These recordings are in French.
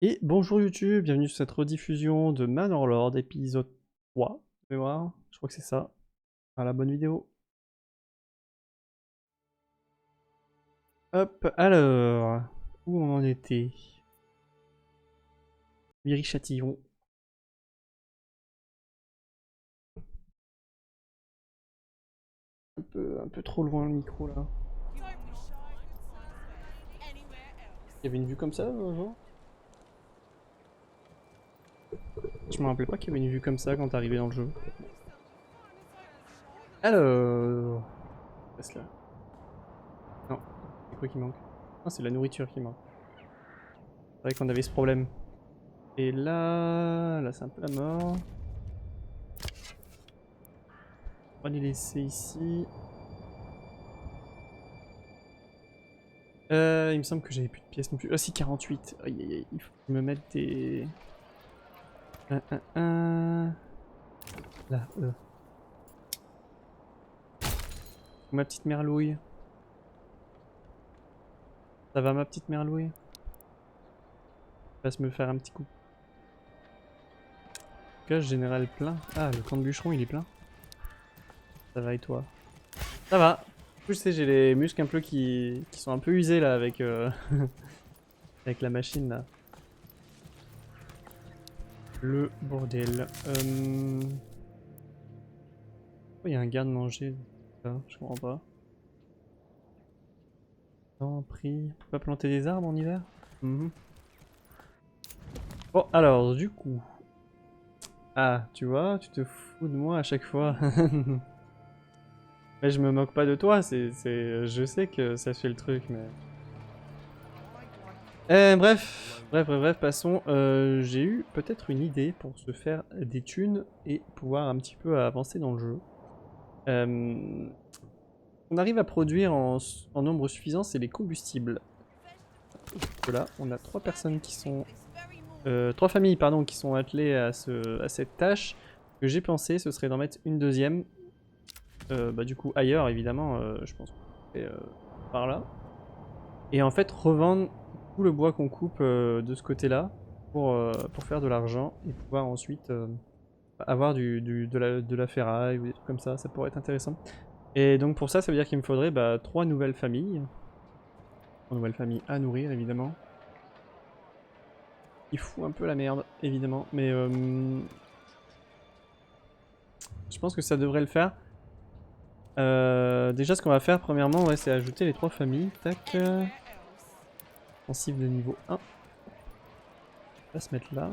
Et bonjour YouTube, bienvenue sur cette rediffusion de Manor épisode 3, de mémoire, je crois que c'est ça. À la bonne vidéo. Hop, alors, où on en était? Viry-Châtillon. Un peu trop loin le micro là. Il y avait une vue comme ça avant? Je me rappelais pas qu'il y avait une vue comme ça quand t'arrivais dans le jeu. Alors... Passe là. Non, c'est quoi qui manque? Non, c'est la nourriture qui manque. C'est vrai qu'on avait ce problème. Et là... Là c'est un peu la mort. On va les laisser ici. Il me semble que j'avais plus de pièces non plus. Ah si, 48. Aïe aïe aïe, il faut que je me mette des... Là, ma petite merlouille. Ça va ma petite merlouille? Va se me faire un petit coup. Cage général plein. Ah, le camp de bûcheron il est plein. Ça va et toi? Ça va. Du coup, je sais, j'ai les muscles un peu qui sont un peu usés là avec, avec la machine là. Le bordel. Oh, il y a un garde-manger. Je comprends pas. Non, prix. On peut pas planter des arbres en hiver? Bon, alors, du coup... Ah, tu vois, tu te fous de moi à chaque fois. Mais je me moque pas de toi, je sais que ça fait le truc, mais... bref, passons. J'ai eu peut-être une idée pour se faire des thunes et pouvoir un petit peu avancer dans le jeu. On arrive à produire en nombre suffisant, c'est les combustibles. Voilà, on a 3 personnes qui sont... 3 familles, pardon, qui sont attelées à cette tâche. Ce que j'ai pensé, ce serait d'en mettre une deuxième. Bah du coup ailleurs évidemment, je pense par là. Et en fait revendre tout le bois qu'on coupe de ce côté-là pour faire de l'argent et pouvoir ensuite avoir de la ferraille ou des trucs comme ça pourrait être intéressant. Et donc pour ça, ça veut dire qu'il me faudrait 3 nouvelles familles. 3 nouvelles familles à nourrir évidemment. Il fout un peu la merde évidemment, mais je pense que ça devrait le faire. Déjà ce qu'on va faire premièrement, ouais, c'est ajouter les 3 familles. Tac. Offensive de niveau 1. On va se mettre là.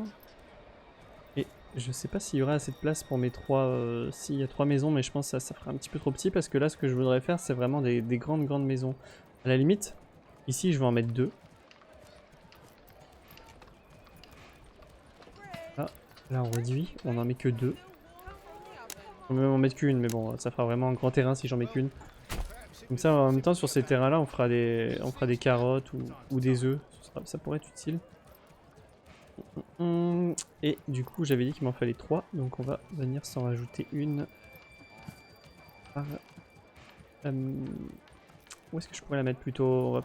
Et je sais pas s'il y aura assez de place pour mes 3... s'il y a 3 maisons, mais je pense que ça fera un petit peu trop petit parce que là ce que je voudrais faire c'est vraiment des grandes maisons. À la limite, ici je vais en mettre 2. Là on réduit, on en met que 2. On peut même en mettre qu'une, mais bon, ça fera vraiment un grand terrain si j'en mets qu'une. Comme ça en même temps sur ces terrains là on fera des carottes ou des œufs, ça pourrait être utile. Et du coup j'avais dit qu'il m'en fallait 3, donc on va venir s'en rajouter une. Où est-ce que je pourrais la mettre plutôt?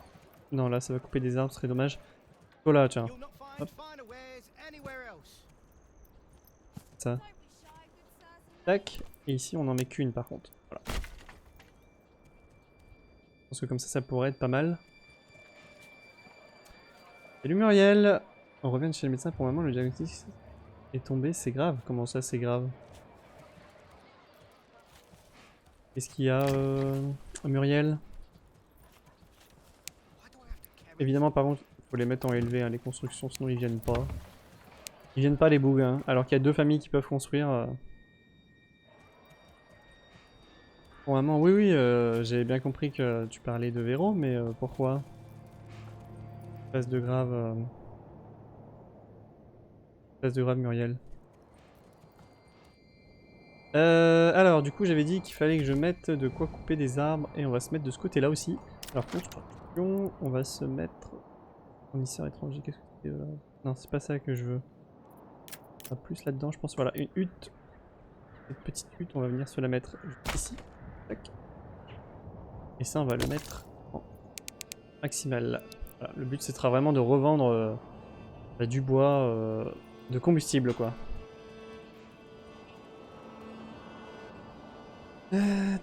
Non là ça va couper des arbres, ce serait dommage. Oh là tiens. Hop. Ça. Tac. Et ici on en met qu'une par contre. Voilà. Je pense que comme ça pourrait être pas mal. Salut Muriel. On revient chez le médecin pour le moment, le diagnostic est tombé, c'est grave. Comment ça c'est grave? Qu'est-ce qu'il y a Muriel? Évidemment par contre, il faut les mettre en élevé hein, les constructions, sinon ils viennent pas. Ils viennent pas les bougs, hein. Alors qu'il y a 2 familles qui peuvent construire. Bon maman, oui, j'avais bien compris que tu parlais de Véro, mais pourquoi? Passe de grave... Passe de grave Muriel. Alors du coup j'avais dit qu'il fallait que je mette de quoi couper des arbres et on va se mettre de ce côté là aussi. Alors construction, on va se mettre... Fournisseur étranger, qu'est-ce que c'est Non c'est pas ça que je veux. On va plus là-dedans je pense, voilà, une hutte. Cette petite hutte on va venir se la mettre juste ici. Tac. Et ça on va le mettre en maximal. Voilà, le but ce sera vraiment de revendre Bah, du bois de combustible quoi.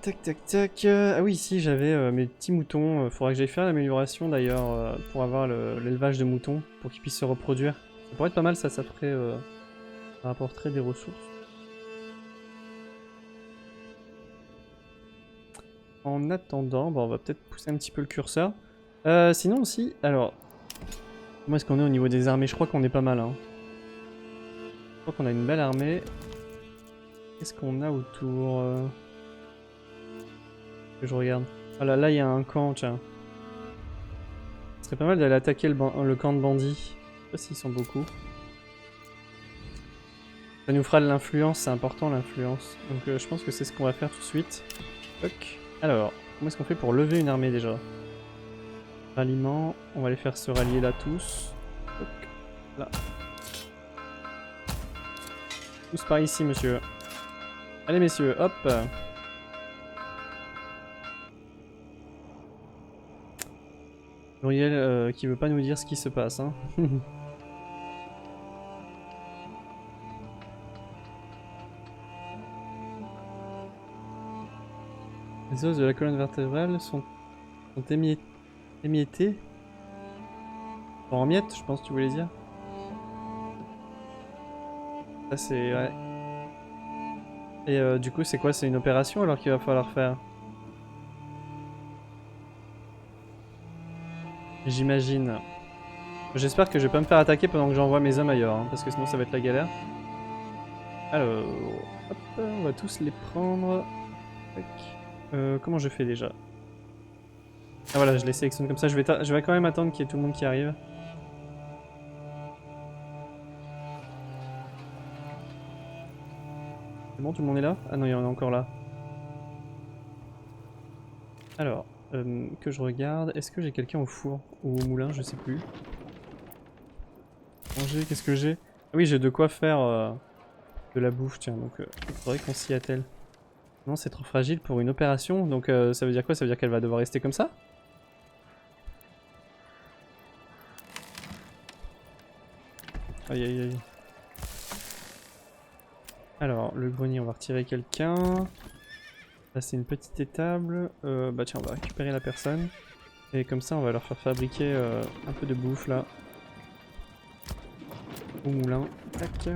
Tac tac tac. Ah oui, ici j'avais mes petits moutons. Faudra que j'aille faire l'amélioration d'ailleurs pour avoir l'élevage de moutons pour qu'ils puissent se reproduire. Ça pourrait être pas mal, ça ferait. Ça rapporterait des ressources. En attendant, bon, on va peut-être pousser un petit peu le curseur. Sinon aussi, alors. Comment est-ce qu'on est au niveau des armées? Je crois qu'on est pas mal. Hein. Je crois qu'on a une belle armée. Qu'est-ce qu'on a autour que je regarde. Ah là, il y a un camp, tiens. Ce serait pas mal d'aller attaquer le camp de bandits. Je sais pas s'ils sont beaucoup. Ça nous fera de l'influence, c'est important l'influence. Donc je pense que c'est ce qu'on va faire tout de suite. Toc. Alors, comment est-ce qu'on fait pour lever une armée déjà? Ralliement, on va les faire se rallier là tous. Toc. Là. Tous par ici, monsieur. Allez, messieurs, hop. Muriel qui veut pas nous dire ce qui se passe. Hein. Les os de la colonne vertébrale sont émiettés. Bon, en miettes, je pense que tu voulais dire. Ça c'est... ouais. Et du coup c'est quoi? C'est une opération alors qu'il va falloir faire? J'imagine. J'espère que je vais pas me faire attaquer pendant que j'envoie mes hommes ailleurs, hein, parce que sinon ça va être la galère. Alors, hop, on va tous les prendre. Comment je fais déjà? Ah voilà, je les sélectionne comme ça. Je vais quand même attendre qu'il y ait tout le monde qui arrive. C'est bon, tout le monde est là? Ah non, il y en a encore là. Alors, que je regarde. Est-ce que j'ai quelqu'un au four? Ou au moulin? Je sais plus. Manger, qu'est-ce que j'ai? Ah oui, j'ai de quoi faire de la bouffe, tiens. Donc, il faudrait qu'on s'y attelle. Non, c'est trop fragile pour une opération. Donc, ça veut dire quoi? Ça veut dire qu'elle va devoir rester comme ça? Aïe aïe aïe. Alors, le grenier, on va retirer quelqu'un. Là, c'est une petite étable. Bah tiens, on va récupérer la personne. Et comme ça, on va leur faire fabriquer un peu de bouffe, là. Au moulin. Tac.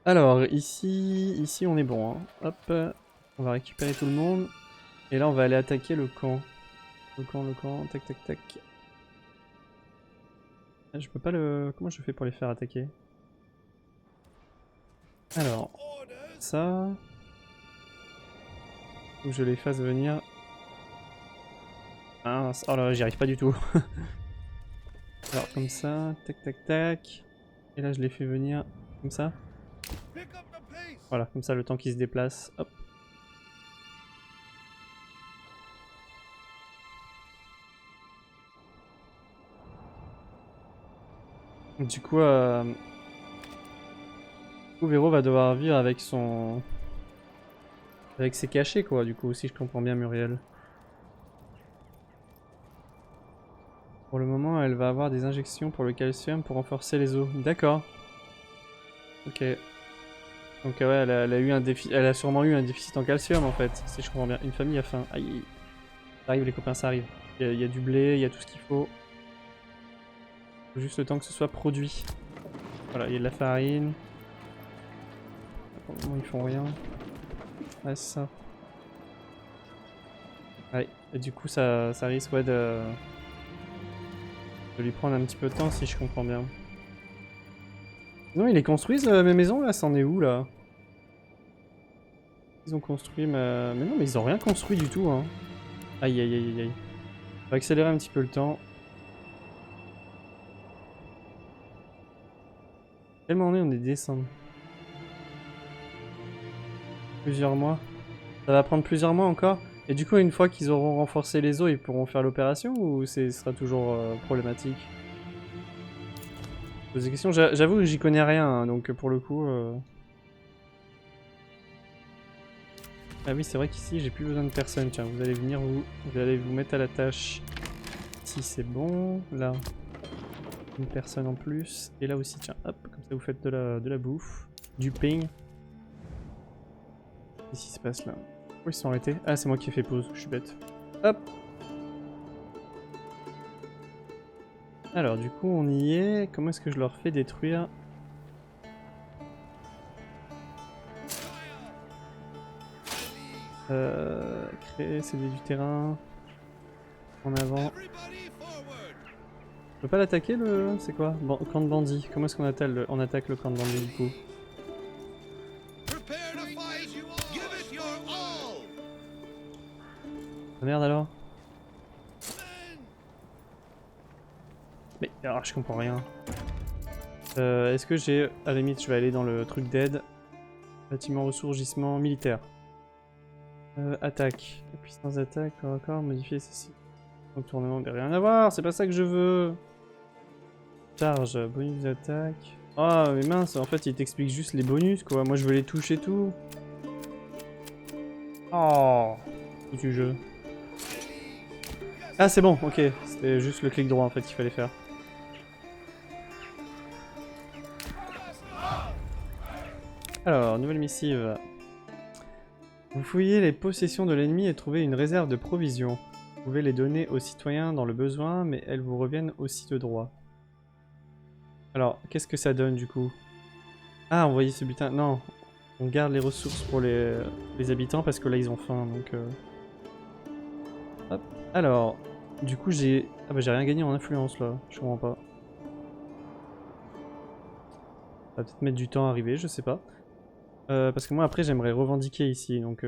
Alors, ici on est bon. Hein. Hop. On va récupérer tout le monde. Et là, on va aller attaquer le camp. Le camp. Tac, tac, tac. Ah, je peux pas le... Comment je fais pour les faire attaquer? Alors, ça... Faut que je les fasse venir. Ah, oh là, j'y arrive pas du tout. Alors, comme ça, tac tac tac. Et là, je les fais venir comme ça. Voilà, comme ça, le temps qu'ils se déplacent. Hop. Du coup, Véro va devoir vivre avec son... Avec ses cachets, quoi, du coup, si je comprends bien Muriel. Pour le moment, elle va avoir des injections pour le calcium pour renforcer les os. D'accord. Ok. Donc ouais, elle a sûrement eu un déficit en calcium en fait, si je comprends bien. Une famille a faim. Aïe. Ça arrive les copains, ça arrive. Il y a du blé, il y a tout ce qu'il faut. Faut juste le temps que ce soit produit. Voilà, il y a de la farine. Pour le moment, ils font rien. Ouais, c'est ça. Ouais, et du coup, ça risque ouais, de lui prendre un petit peu de temps si je comprends bien. Non, ils les construisent mes maisons là, c'en est où là? Ils ont construit mais non, mais ils ont rien construit du tout hein. Aïe aïe aïe aïe. On va accélérer un petit peu le temps. Tellement on est décembre. Plusieurs mois. Ça va prendre plusieurs mois encore. Et du coup, une fois qu'ils auront renforcé les os, ils pourront faire l'opération ou ce sera toujours problématique? Je pose des questions. J'avoue que j'y connais rien, hein, donc pour le coup... Ah oui, c'est vrai qu'ici, j'ai plus besoin de personne. Tiens, vous allez venir, vous allez vous mettre à la tâche. Ici, c'est bon. Là, Une personne en plus. Et là aussi, tiens, hop, comme ça vous faites de la bouffe. Du ping. Qu'est-ce qui se passe là? Pourquoi ils se sont arrêtés? Ah, c'est moi qui ai fait pause, je suis bête. Hop. Alors, du coup, on y est. Comment est-ce que je leur fais détruire? Créer, céder du terrain. En avant. Je peux pas l'attaquer le... C'est quoi? Camp de bandits. Comment est-ce qu'on attaque le camp de bandits du coup? Ah, merde alors? Mais alors je comprends rien. Est-ce que j'ai... À la limite je vais aller dans le truc d'aide. Bâtiment ressourcissement militaire. Attaque. Puissance d'attaque, corps à corps, modifier ceci. Contournement, mais rien à voir, c'est pas ça que je veux. Charge, bonus d'attaque. Oh mais mince, en fait il t'explique juste les bonus quoi, moi je veux les toucher et tout. Oh, foutu jeu. Ah c'est bon, ok, c'était juste le clic droit en fait qu'il fallait faire. Alors, nouvelle missive. Vous fouillez les possessions de l'ennemi et trouvez une réserve de provisions. Vous pouvez les donner aux citoyens dans le besoin, mais elles vous reviennent aussi de droit. Alors, qu'est-ce que ça donne du coup? Ah, envoyer ce butin... Non, on garde les ressources pour les habitants parce que là ils ont faim, donc... Hop. Alors, du coup j'ai... Ah bah j'ai rien gagné en influence là, je comprends pas. Ça va peut-être mettre du temps à arriver, je sais pas. Parce que moi après j'aimerais revendiquer ici, donc...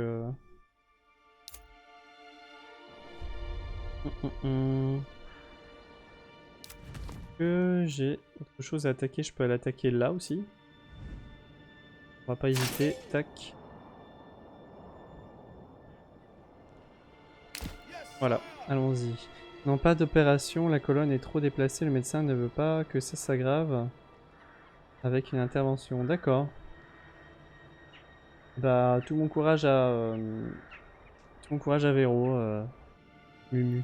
Que j'ai autre chose à attaquer, je peux l'attaquer là aussi. On va pas hésiter, tac. Voilà, allons-y. Non, pas d'opération, la colonne est trop déplacée, le médecin ne veut pas que ça s'aggrave avec une intervention. D'accord. Bah, tout mon courage à Véro, Mumu.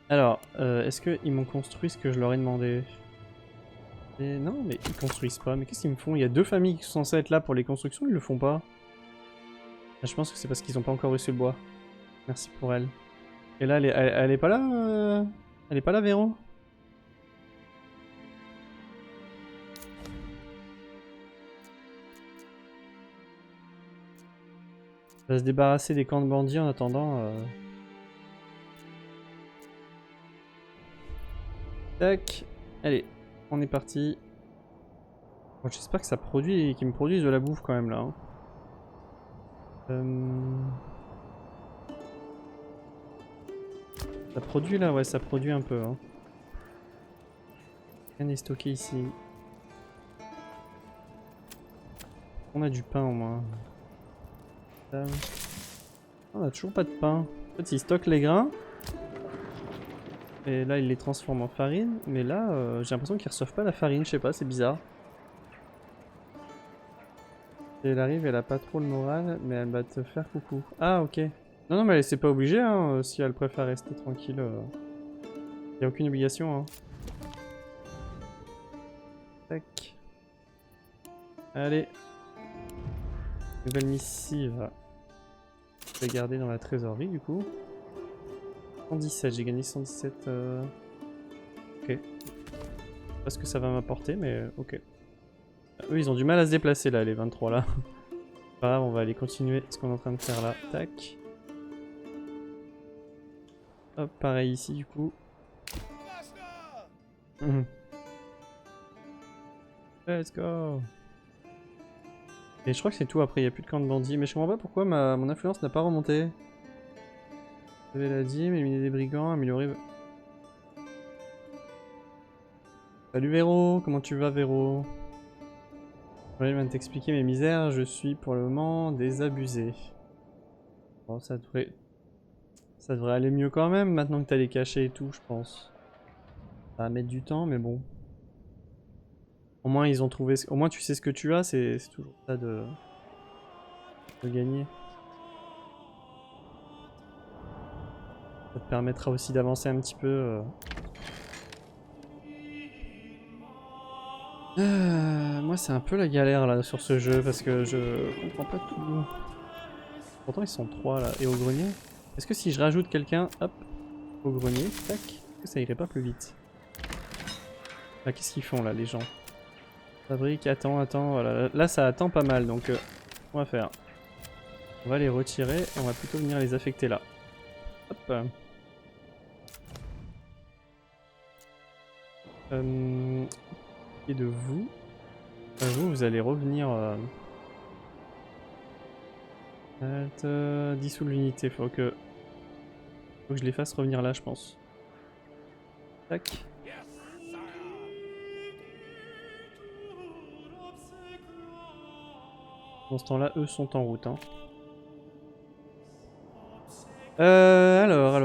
Alors, est-ce qu'ils m'ont construit ce que je leur ai demandé? Et non, mais ils construisent pas. Mais qu'est-ce qu'ils me font? Il y a deux familles qui sont censées être là pour les constructions, ils le font pas. Ah, je pense que c'est parce qu'ils ont pas encore reçu le bois. Merci pour elle. Et là, elle est pas là Elle est pas là, Véro? Elle va se débarrasser des camps de bandits en attendant. Tac. Allez, on est parti. Bon, j'espère que ça produit, qu'ils me produisent de la bouffe quand même là. Hein. Ça produit là, ouais, ça produit un peu. Hein. Rien n'est stocké ici. On a du pain au moins. On a toujours pas de pain. En fait, ils stockent les grains. Et là, ils les transforment en farine. Mais là, j'ai l'impression qu'ils reçoivent pas la farine. Je sais pas, c'est bizarre. Et elle arrive, elle a pas trop le moral, mais elle va te faire coucou. Ah, ok. Non, non, mais c'est pas obligé, hein, si elle préfère rester tranquille. Y a aucune obligation, hein. Tac. Allez. Nouvelle missive. Je vais garder dans la trésorerie, du coup. 117, j'ai gagné 117. Ok. Je sais pas ce que ça va m'apporter, mais ok. Eux, ils ont du mal à se déplacer, là, les 23, là. Pas grave, on va aller continuer ce qu'on est en train de faire, là. Tac. Hop, pareil ici, du coup. Let's go. Et je crois que c'est tout, après il n'y a plus de camp de bandits. Mais je comprends pas pourquoi mon influence n'a pas remonté. Vous avez la dîme, éliminer des brigands, améliorer... Salut Véro, comment tu vas Véro? Je viens de t'expliquer mes misères, je suis pour le moment désabusé. Bon, ça devrait aller mieux quand même, maintenant que t'as les cachets et tout, je pense. Ça va mettre du temps, mais bon. Au moins ils ont trouvé... Au moins tu sais ce que tu as, c'est toujours ça de gagner. Ça te permettra aussi d'avancer un petit peu. Moi c'est un peu la galère là sur ce jeu parce que je comprends pas tout. Pourtant ils sont 3 là. Et au grenier? Est-ce que si je rajoute quelqu'un, hop, au grenier, tac, est-ce que ça irait pas plus vite? Là qu'est-ce qu'ils font là les gens? Fabrique, attends, voilà. Là ça attend pas mal donc on va faire. On va les retirer et on va plutôt venir les affecter là. Hop. Et de vous, vous allez revenir. Dissoudre l'unité, faut que je les fasse revenir là, je pense. Tac. Dans ce temps-là, eux sont en route. Hein. Alors.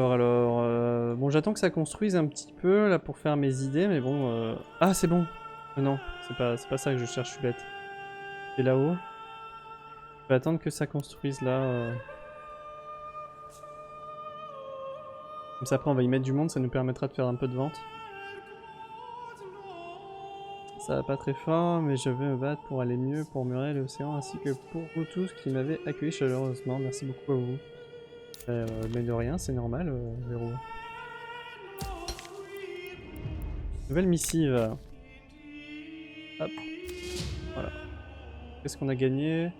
Bon, j'attends que ça construise un petit peu là pour faire mes idées, mais bon. Ah, c'est bon. Non, c'est pas ça que je cherche, je suis bête. C'est là-haut. Je vais attendre que ça construise là. Comme ça, après, on va y mettre du monde, ça nous permettra de faire un peu de vente. Ça va pas très fort, mais je vais me battre pour aller mieux pour Muriel et l'océan, ainsi que pour vous tous qui m'avez accueilli chaleureusement. Merci beaucoup à vous. Mais de rien, c'est normal, Véro. Nouvelle missive. Hop. Voilà. Qu'est-ce qu'on a gagné?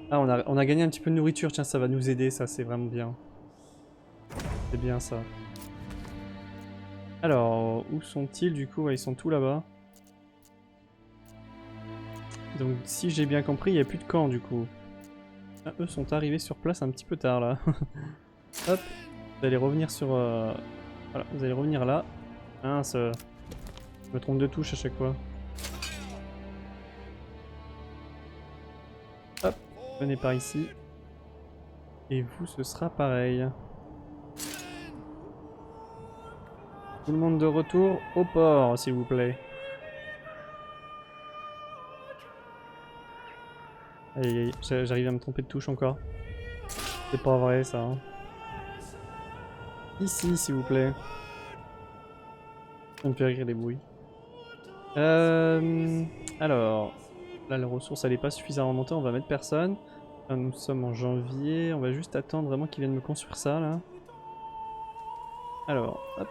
Ah, on a gagné un petit peu de nourriture, tiens, ça va nous aider, ça, c'est vraiment bien. C'est bien ça. Alors, où sont-ils du coup? Ouais, ils sont tous là-bas. Donc, si j'ai bien compris, il n'y a plus de camp du coup. Ah, eux sont arrivés sur place un petit peu tard là. Hop, vous allez revenir sur... Voilà, vous allez revenir là. Mince, je me trompe de touche à chaque fois. Hop, venez par ici. Et vous, ce sera pareil. Tout le monde de retour au port, s'il vous plaît. Aïe aïe, j'arrive à me tromper de touche encore. C'est pas vrai ça. Hein. Ici, s'il vous plaît. Ça me fait rire les bruits. Alors, là la ressource elle est pas suffisamment montée, on va mettre personne. Là, nous sommes en janvier, on va juste attendre vraiment qu'ils viennent me construire ça là. Alors, hop.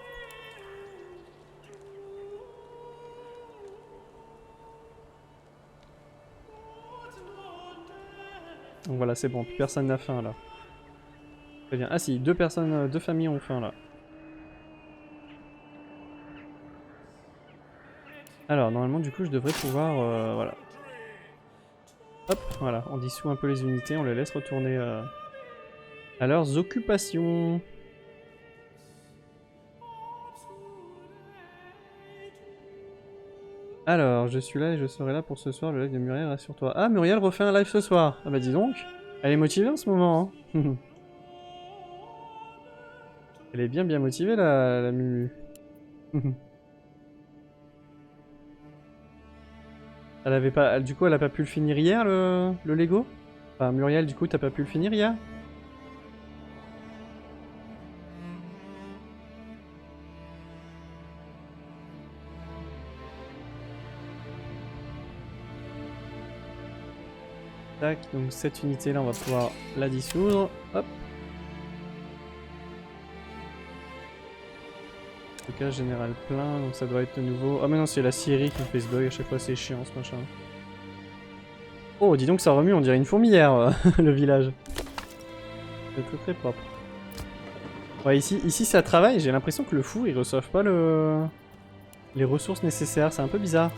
Donc voilà, c'est bon, plus personne n'a faim là. Très bien. Ah si, deux familles ont faim là. Alors, normalement, du coup, je devrais pouvoir... voilà. Hop, voilà, on dissout un peu les unités, on les laisse retourner à leurs occupations. Alors, je suis là et je serai là pour ce soir, le live de Muriel, rassure-toi. Ah, Muriel refait un live ce soir. Ah bah dis donc, elle est motivée en ce moment. Hein. Elle est bien motivée la Mumu. Elle avait pas, du coup, elle a pas pu le finir hier le Lego. Enfin, Muriel, du coup, t'as pas pu le finir hier. Tac, donc cette unité là, on va pouvoir la dissoudre. Hop. Stockage général plein, donc ça doit être de nouveau. Ah mais non, c'est la Syrie qui me fait ce bug, à chaque fois c'est chiant ce machin. Oh, dis donc ça remue, on dirait une fourmilière, le village. C'est très propre. Ouais, ici ça travaille, j'ai l'impression que le four il reçoive pas les ressources nécessaires, c'est un peu bizarre.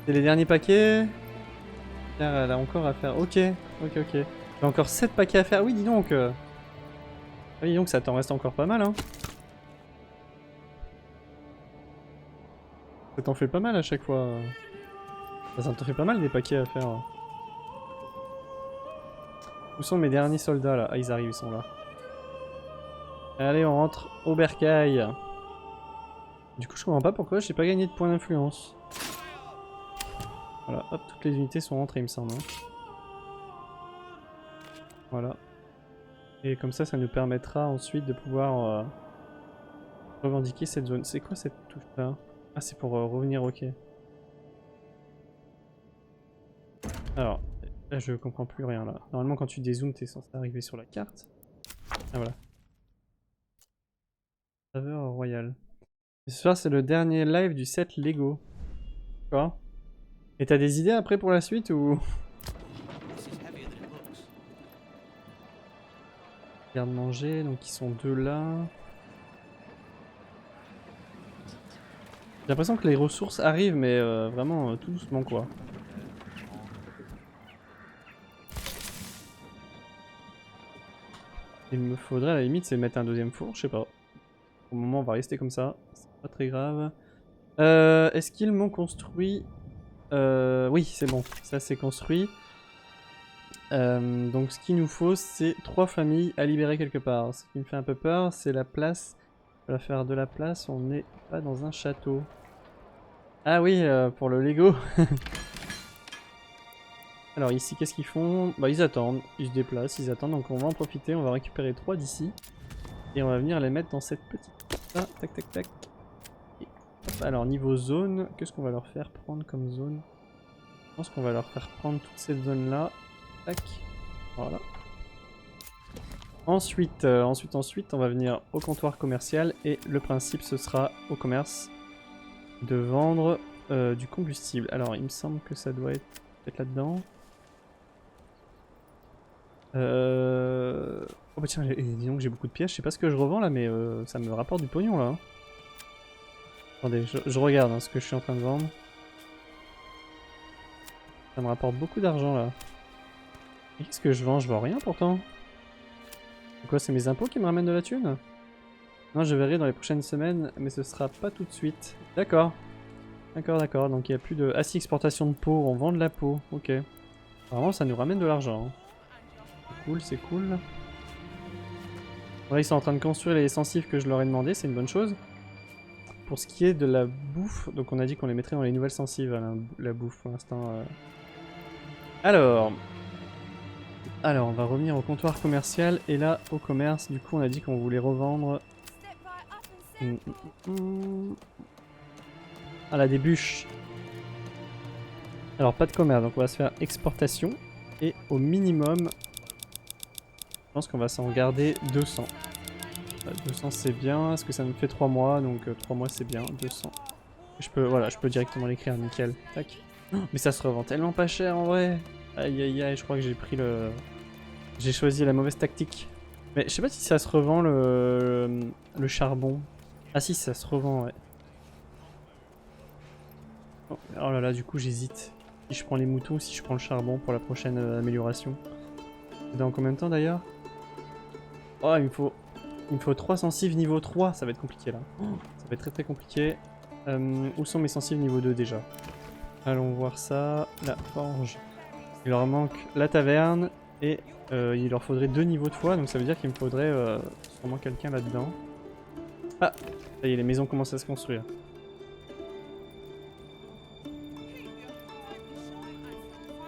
C'est les derniers paquets. Elle a encore à faire. Ok. J'ai encore 7 paquets à faire. Oui, dis donc. Ah, dis donc, ça t'en reste encore pas mal, hein. Ça t'en fait pas mal à chaque fois. Ça t'en fait pas mal des paquets à faire. Où sont mes derniers soldats là? Ah, ils arrivent, ils sont là. Allez, on rentre au bercail. Du coup je comprends pas pourquoi j'ai pas gagné de points d'influence. Voilà, hop, toutes les unités sont rentrées il me semble. Hein. Voilà. Et comme ça nous permettra ensuite de pouvoir revendiquer cette zone. C'est quoi cette touche là? Ah c'est pour revenir, ok. Alors, là je comprends plus rien là. Normalement quand tu dézoomes t'es censé arriver sur la carte. Ah voilà. Saveur royale. Et ce soir c'est le dernier live du set Lego. Quoi? Et t'as des idées après pour la suite ou... Garde-manger, donc ils sont deux là. J'ai l'impression que les ressources arrivent mais vraiment tout doucement quoi. Il me faudrait à la limite c'est mettre un deuxième four, je sais pas. Pour le moment on va rester comme ça, c'est pas très grave. Est-ce qu'ils m'ont construit... Oui c'est bon, ça c'est construit. Donc ce qu'il nous faut c'est 3 familles à libérer quelque part. Ce qui me fait un peu peur c'est la place. On va faire de la place, on n'est pas dans un château. Ah oui, pour le Lego. Alors ici qu'est-ce qu'ils font? Bah ils attendent, ils se déplacent, ils attendent, donc on va en profiter, on va récupérer 3 d'ici. Et on va venir les mettre dans cette petite... Ah, tac tac tac. Et hop, alors niveau zone, qu'est-ce qu'on va leur faire prendre comme zone? Je pense qu'on va leur faire prendre toute cette zone là. Tac. Voilà. Ensuite, on va venir au comptoir commercial et le principe ce sera au commerce de vendre du combustible. Alors il me semble que ça doit être là-dedans. Oh bah tiens, disons que j'ai beaucoup de pièges, je sais pas ce que je revends là, mais ça me rapporte du pognon là. Attendez, je regarde hein, ce que je suis en train de vendre. Ça me rapporte beaucoup d'argent là. Et qu'est-ce que je vends? Je vends rien pourtant. C'est quoi, c'est mes impôts qui me ramènent de la thune? Non, je verrai dans les prochaines semaines, mais ce sera pas tout de suite. D'accord. D'accord, d'accord, donc il n'y a plus de... Ah si, exportation de peau, on vend de la peau, ok. Vraiment, ça nous ramène de l'argent. Hein. C'est cool, c'est cool. Ouais, ils sont en train de construire les sensifs que je leur ai demandé, c'est une bonne chose. Pour ce qui est de la bouffe, donc on a dit qu'on les mettrait dans les nouvelles sensives, la bouffe pour l'instant. Alors, on va revenir au comptoir commercial, et là, au commerce, du coup on a dit qu'on voulait revendre... Ah la des bûches. Alors pas de commerce, donc on va se faire exportation, et au minimum, je pense qu'on va s'en garder 200. 200 c'est bien, parce que ça me fait 3 mois, donc 3 mois c'est bien, 200. Voilà, je peux directement l'écrire, nickel. Tac. Oh, mais ça se revend tellement pas cher en vrai. Aïe aïe aïe, je crois que j'ai pris le... J'ai choisi la mauvaise tactique. Mais je sais pas si ça se revend le charbon. Ah si, ça se revend, ouais. Oh là là, du coup j'hésite. Si je prends les moutons ou si je prends le charbon pour la prochaine amélioration. C'est dans combien de temps d'ailleurs? Oh, il me faut 3 sensibles niveau 3, ça va être compliqué là. Oh, ça va être très très compliqué. Où sont mes sensibles niveau 2 déjà? Allons voir ça. La forge. Il leur manque la taverne et il leur faudrait 2 niveaux de foi, donc ça veut dire qu'il me faudrait sûrement quelqu'un là-dedans. Ah, ça y est, les maisons commencent à se construire.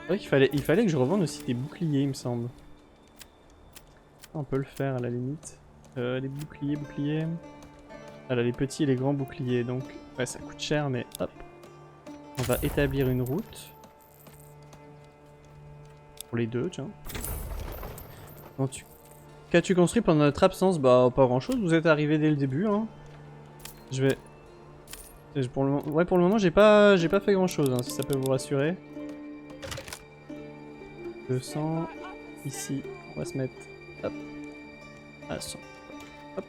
C'est vrai qu'il fallait que je revende aussi des boucliers, il me semble. On peut le faire à la limite. Les boucliers. Voilà, les petits et les grands boucliers. Donc, ouais, ça coûte cher, mais hop. On va établir une route. Pour les deux, tiens. Qu'as-tu construit pendant notre absence? Bah, pas grand-chose. Vous êtes arrivé dès le début, hein. Je vais... pour le moment, j'ai pas fait grand-chose, hein, si ça peut vous rassurer. 200. Ici, on va se mettre... Hop. À 100. Hop.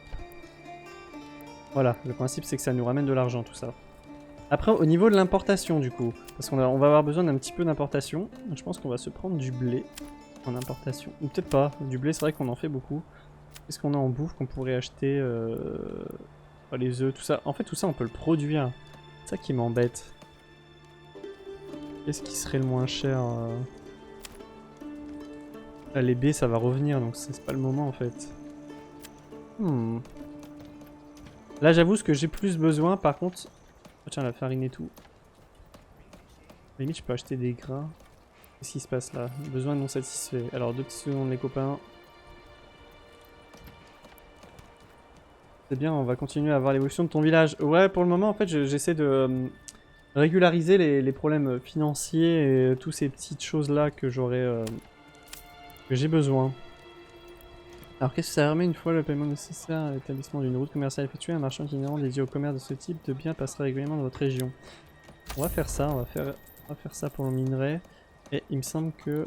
Voilà, le principe c'est que ça nous ramène de l'argent tout ça. Après au niveau de l'importation du coup, parce qu'on va avoir besoin d'un petit peu d'importation, je pense qu'on va se prendre du blé en importation. Ou peut-être pas, du blé c'est vrai qu'on en fait beaucoup. Qu'est-ce qu'on a en bouffe qu'on pourrait acheter les œufs, tout ça. En fait tout ça on peut le produire, c'est ça qui m'embête. Qu'est-ce qui serait le moins cher Là, les baies ça va revenir donc c'est pas le moment en fait. Là j'avoue ce que j'ai plus besoin par contre... Oh, tiens la farine et tout. À la limite je peux acheter des grains. Qu'est-ce qui se passe là? Besoin non satisfait. Alors 2 petites secondes les copains. C'est bien, on va continuer à voir l'évolution de ton village. Ouais pour le moment en fait j'essaie de régulariser les problèmes financiers et toutes ces petites choses là que j'aurais... que j'ai besoin. Alors qu'est-ce que ça permet une fois le paiement nécessaire à l'établissement d'une route commerciale effectuée? Un marchand itinérant dédié au commerce de ce type de biens passera régulièrement dans votre région. On va faire ça, on va faire ça pour le minerai. Et il me semble que...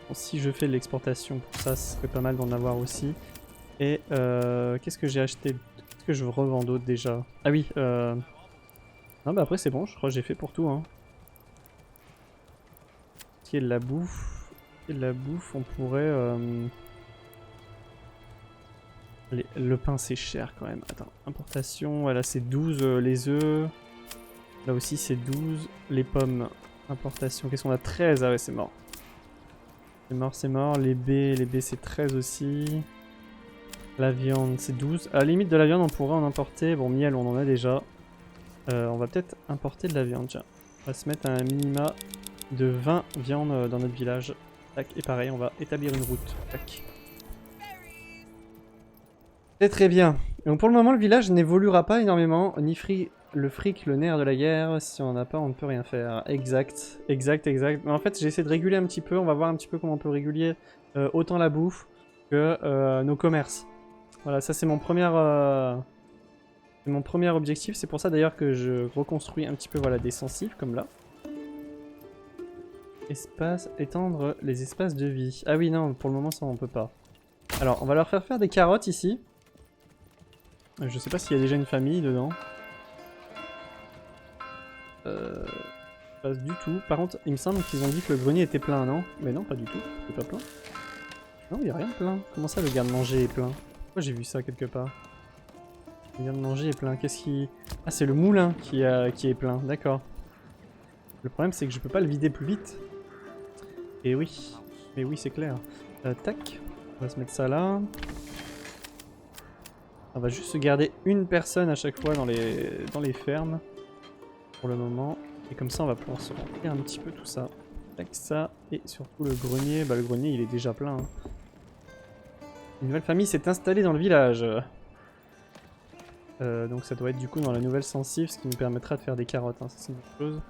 Bon, si je fais de l'exportation pour ça, ce serait pas mal d'en avoir aussi. Et qu'est-ce que j'ai acheté? Qu'est-ce que je revends d'autre déjà? Ah oui, non bah après c'est bon, je crois que j'ai fait pour tout. Hein. Ce qui est de la bouffe... de la bouffe, on pourrait... Le pain c'est cher quand même. Attends, importation, voilà c'est 12 les œufs. Là aussi c'est 12. Les pommes, importation, qu'est-ce qu'on a? 13, ah ouais c'est mort. C'est mort, c'est mort. Les baies c'est 13 aussi. La viande c'est 12. À la limite de la viande on pourrait en importer. Bon miel on en a déjà. On va peut-être importer de la viande, tiens. On va se mettre à un minima de 20 viandes dans notre village. Tac, et pareil on va établir une route. Tac. C'est très bien. Donc pour le moment, le village n'évoluera pas énormément. Ni le fric, le nerf de la guerre. Si on n'en a pas, on ne peut rien faire. Exact, exact, exact. Mais en fait, j'essaie de réguler un petit peu. On va voir un petit peu comment on peut réguler autant la bouffe que nos commerces. Voilà, ça c'est mon premier objectif. C'est pour ça d'ailleurs que je reconstruis un petit peu voilà, des sensifs comme là. Étendre les espaces de vie. Ah oui, non, pour le moment ça on peut pas. Alors, on va leur faire des carottes ici. Je sais pas s'il y a déjà une famille dedans. Pas du tout. Par contre, il me semble qu'ils ont dit que le grenier était plein, non? Mais non, pas du tout. C'est pas plein. Non, il n'y a rien de plein. Comment ça, le garde-manger est plein? Pourquoi j'ai vu ça quelque part? Le garde-manger est plein. Qu'est-ce qui... Ah, c'est le moulin qui est plein. D'accord. Le problème, c'est que je peux pas le vider plus vite. Et oui. Mais oui, c'est clair. Tac. On va se mettre ça là. On va juste se garder une personne à chaque fois dans les fermes. Pour le moment. Et comme ça, on va pouvoir se remplir un petit peu tout ça. Tac, ça. Et surtout le grenier. Bah, le grenier, il est déjà plein. Hein. Une nouvelle famille s'est installée dans le village. Donc ça doit être du coup dans la nouvelle sensive, ce qui nous permettra de faire des carottes. Hein. Ça, c'est une autre chose.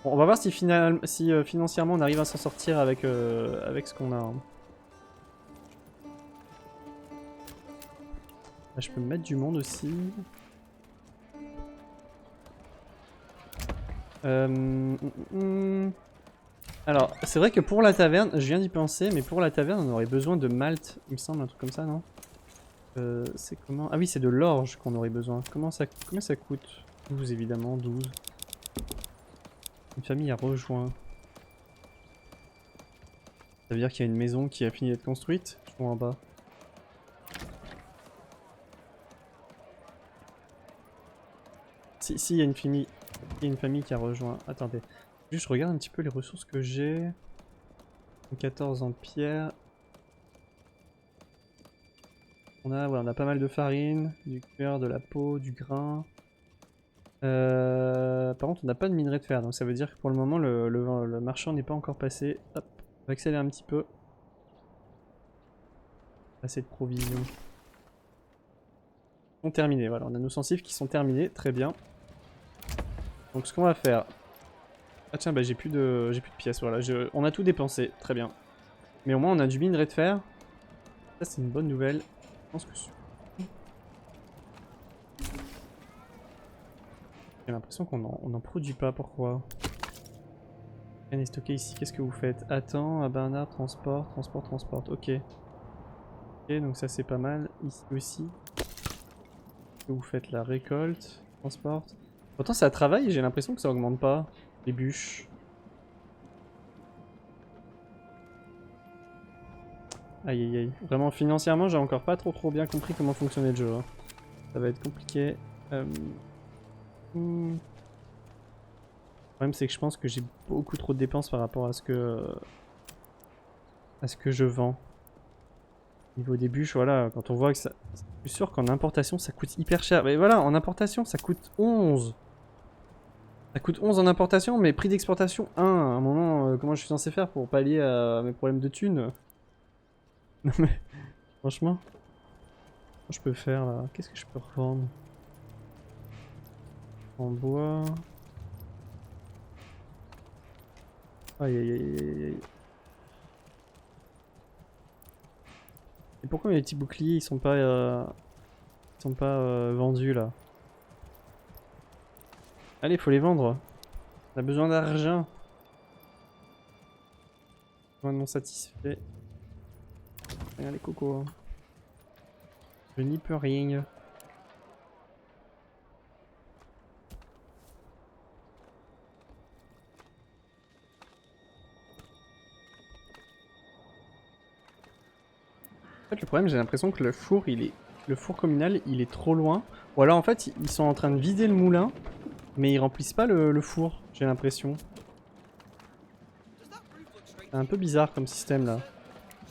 Bon, on va voir si, financièrement on arrive à s'en sortir avec ce qu'on a. Hein. Là, je peux me mettre du monde aussi. Alors, c'est vrai que pour la taverne, je viens d'y penser, mais pour la taverne, on aurait besoin de malt, il me semble, un truc comme ça, non? C'est comment? Ah oui, c'est de l'orge qu'on aurait besoin. Combien ça coûte? 12, évidemment, 12. Une famille a rejoint. Ça veut dire qu'il y a une maison qui a fini d'être construite? Je comprends pas. Si, il y a une famille. Il y a une famille qui a rejoint. Attendez. Juste, je regarde un petit peu les ressources que j'ai. 14 en pierre. On a pas mal de farine, du cuir, de la peau, du grain. Par contre, on n'a pas de minerai de fer, donc ça veut dire que pour le moment, le marchand n'est pas encore passé. Hop, on va accélérer un petit peu. Assez de provisions. Ils sont terminés, voilà, on a nos sensifs qui sont terminés, très bien. Donc ce qu'on va faire... Ah tiens, bah j'ai plus de pièces, voilà, on a tout dépensé, très bien. Mais au moins on a du minerai de fer. Ça c'est une bonne nouvelle. Je pense que... J'ai l'impression qu'on n'en produit pas, pourquoi? Rien est stocké ici, qu'est-ce que vous faites? Attends, à Bernard, transport, ok. Ok, donc ça c'est pas mal. Ici aussi. Vous faites la récolte, transporte. Pourtant ça travaille, j'ai l'impression que ça augmente pas. Les bûches. Aïe aïe aïe. Vraiment financièrement j'ai encore pas trop bien compris comment fonctionnait le jeu. Hein. Ça va être compliqué. Le problème c'est que je pense que j'ai beaucoup trop de dépenses par rapport à ce que je vends. Niveau des bûches, voilà, quand on voit que ça... Je suis sûr qu'en importation, ça coûte hyper cher. Mais voilà, en importation, ça coûte 11. Ça coûte 11 en importation, mais prix d'exportation 1. À un moment, comment je suis censé faire pour pallier à mes problèmes de thunes? Non mais, franchement, comment je peux faire là? Qu'est-ce que je peux revendre? En bois... Aïe aïe aïe aïe aïe. Et pourquoi mes petits boucliers ils sont pas vendus là? Allez, faut les vendre. On a besoin d'argent. Besoin non satisfait. Rien les cocos. Je n'y peux rien. En fait, le problème, j'ai l'impression que le four communal, il est trop loin. Ou alors, en fait, ils sont en train de vider le moulin, mais ils remplissent pas le four, j'ai l'impression. C'est un peu bizarre comme système, là.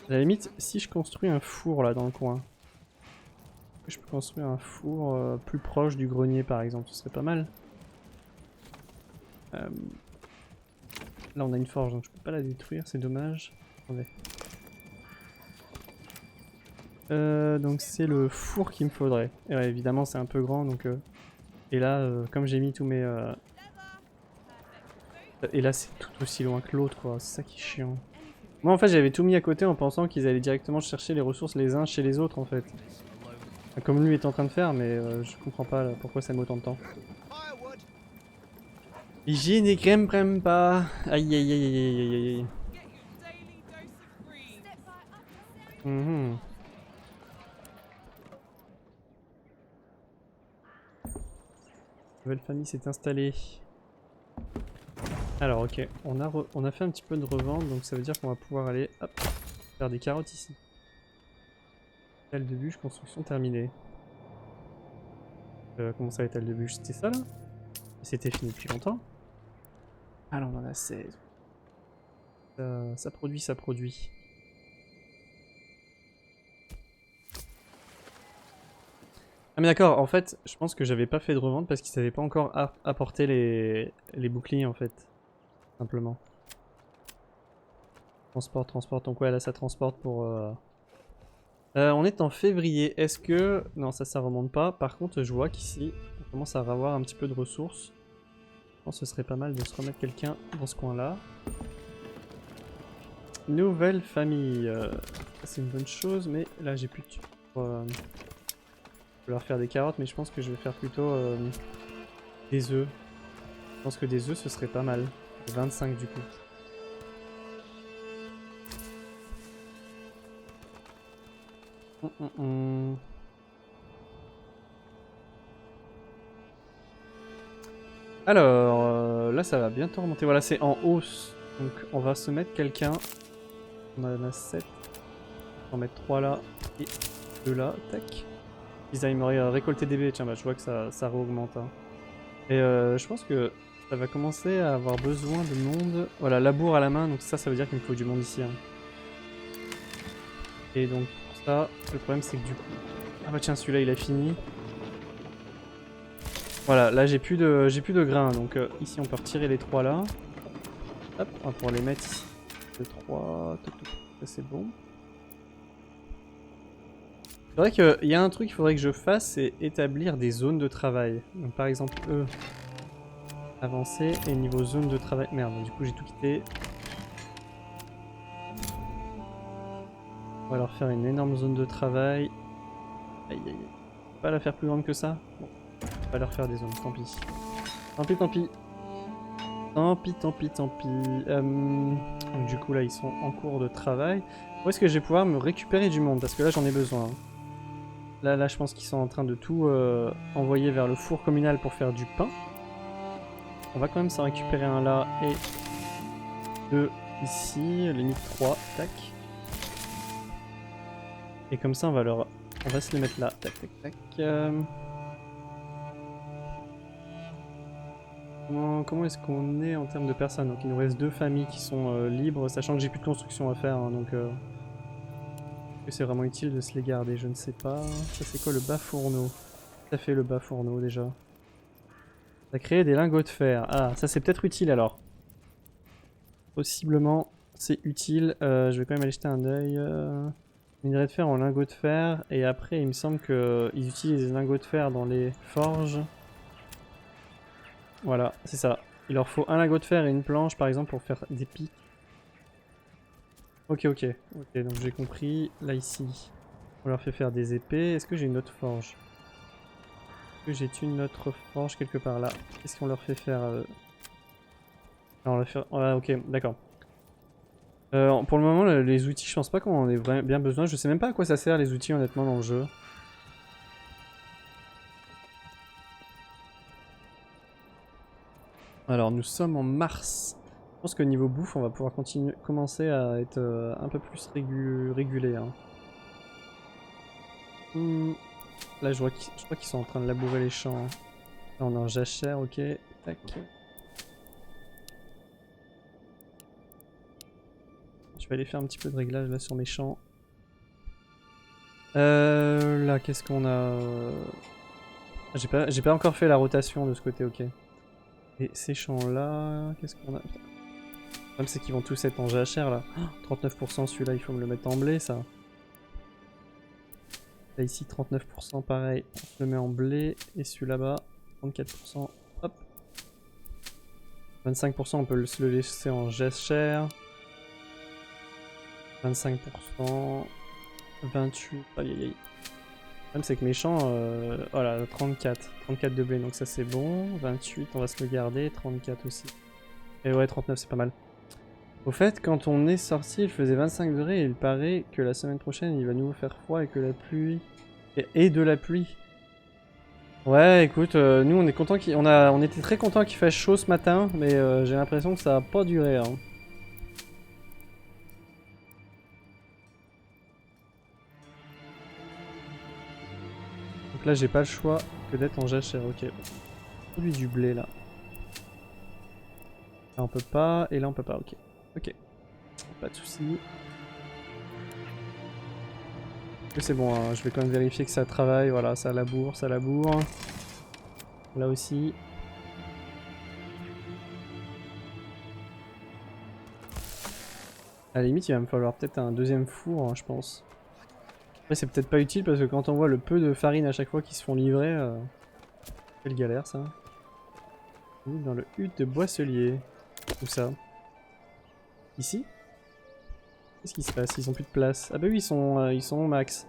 À la limite, si je construis un four, là, dans le coin, je peux construire un four plus proche du grenier, par exemple, ce serait pas mal. Là, on a une forge, donc je peux pas la détruire, c'est dommage. Attendez. Donc c'est le four qu'il me faudrait. Et ouais, évidemment c'est un peu grand donc et là comme j'ai mis tous mes et là c'est tout aussi loin que l'autre quoi, c'est ça qui est chiant. Moi en fait j'avais tout mis à côté en pensant qu'ils allaient directement chercher les ressources les uns chez les autres en fait. Comme lui est en train de faire mais je comprends pas là, pourquoi ça met autant de temps. J'y ne comprends pas. Aïe aïe aïe aïe aïe aïe aïe. Nouvelle famille s'est installée. Alors ok, on a fait un petit peu de revente, donc ça veut dire qu'on va pouvoir aller hop, faire des carottes ici. Étal de bûche, construction terminée. Comment ça, étal de bûche? C'était ça là? C'était fini depuis longtemps. Ah là on en a 16. Ça produit, ça produit. Ah mais d'accord, en fait, je pense que j'avais pas fait de revente parce qu'ils savaient pas encore apporter les boucliers en fait. Simplement. Transporte, donc ouais là ça transporte pour... on est en février, est-ce que... Non ça remonte pas, par contre je vois qu'ici on commence à avoir un petit peu de ressources. Je pense que ce serait pas mal de se remettre quelqu'un dans ce coin là. Nouvelle famille, c'est une bonne chose mais là j'ai plus de... Je vais leur faire des carottes mais je pense que je vais faire plutôt des œufs. Je pense que des œufs ce serait pas mal, 25 du coup. Alors, là ça va bientôt remonter. Voilà, c'est en hausse. Donc on va se mettre quelqu'un. On en a 7. On va en mettre 3 là et 2 là. Tac. Ils aimeraient récolter des baies. Tiens, bah je vois que ça réaugmente. Hein. Et je pense que ça va commencer à avoir besoin de monde. Voilà, labour à la main. Donc ça veut dire qu'il me faut du monde ici. Hein. Et donc pour ça, le problème c'est que du coup... Ah bah tiens, celui-là il a fini. Voilà, là j'ai plus de grains, donc ici on peut retirer les 3 là. Hop, on va pouvoir les mettre ici. 2, 3, ça c'est bon. C'est vrai qu'il y a un truc qu'il faudrait que je fasse, c'est établir des zones de travail. Donc par exemple, eux, avancer, et niveau zone de travail... Merde, du coup j'ai tout quitté. On va leur faire une énorme zone de travail. Aïe aïe aïe. Pas la faire plus grande que ça? Bon, on va leur faire des zones, tant pis. Tant pis, tant pis. Tant pis, tant pis, tant pis. Donc du coup là ils sont en cours de travail. Où est-ce que je vais pouvoir me récupérer du monde? Parce que là j'en ai besoin. Là je pense qu'ils sont en train de tout envoyer vers le four communal pour faire du pain. On va quand même s'en récupérer un là et 2 ici, limite 3, tac. Et comme ça on va se les mettre là, tac tac tac. Comment est-ce qu'on est en termes de personnes? Donc il nous reste 2 familles qui sont libres, sachant que j'ai plus de construction à faire, hein, donc... que c'est vraiment utile de se les garder? Je ne sais pas. Ça c'est quoi le bas fourneau? Ça fait le bas fourneau déjà. Ça crée des lingots de fer. Ah, ça c'est peut-être utile alors. Possiblement c'est utile. Je vais quand même aller jeter un œil. Minerai de fer en lingots de fer. Et après il me semble qu'ils utilisent les lingots de fer dans les forges. Voilà, c'est ça. Il leur faut un lingot de fer et une planche par exemple pour faire des pics. Ok, ok. Ok, donc j'ai compris. Là ici, on leur fait faire des épées. Est-ce que j'ai une autre forge? Est-ce que j'ai une autre forge quelque part là? Qu'est-ce qu'on leur fait faire Non, on leur fait... Ah, ok, d'accord. Pour le moment, les outils, je pense pas qu'on en ait vraiment bien besoin. Je sais même pas à quoi ça sert les outils honnêtement dans le jeu. Alors, nous sommes en mars. Je pense que niveau bouffe, on va pouvoir commencer à être un peu plus régulé. Hein. Là, je crois qu'ils sont en train de labourer les champs. Là, on est en jachère, ok. Tac. Je vais aller faire un petit peu de réglage là sur mes champs. Là, qu'est-ce qu'on a J'ai pas encore fait la rotation de ce côté, ok. Et ces champs-là, qu'est-ce qu'on a? Putain. Le problème, c'est qu'ils vont tous être en jachère là. Oh, 39% celui-là, il faut me le mettre en blé, ça. Là, ici, 39%, pareil, on se le met en blé. Et celui là-bas, 34%, hop. 25%, on peut se le laisser en jachère. 25%. 28, aïe aïe aïe. Le problème, c'est que mes champs, voilà, 34 de blé, donc ça c'est bon. 28, on va se le garder. 34 aussi. Et ouais, 39, c'est pas mal. Au fait, quand on est sorti, il faisait 25 degrés et il paraît que la semaine prochaine, il va nous faire froid et que la pluie... Et de la pluie. Ouais, écoute, nous on est content on était très content qu'il fasse chaud ce matin, mais j'ai l'impression que ça va pas durer. Hein. Donc là, j'ai pas le choix que d'être en jachère, ok. Produit du blé là. Là on peut pas, et là on peut pas, ok. Ok. Pas de soucis. C'est bon, hein, je vais quand même vérifier que ça travaille, voilà, ça laboure, ça laboure. Là aussi. À la limite, il va me falloir peut-être un deuxième four, hein, je pense. Après, c'est peut-être pas utile parce que quand on voit le peu de farine à chaque fois qui se font livrer, quelle galère ça. Dans le hutte de Boisselier. Où ça? Ici? Qu'est-ce qui se passe? Ils ont plus de place. Ah bah oui, ils sont au max.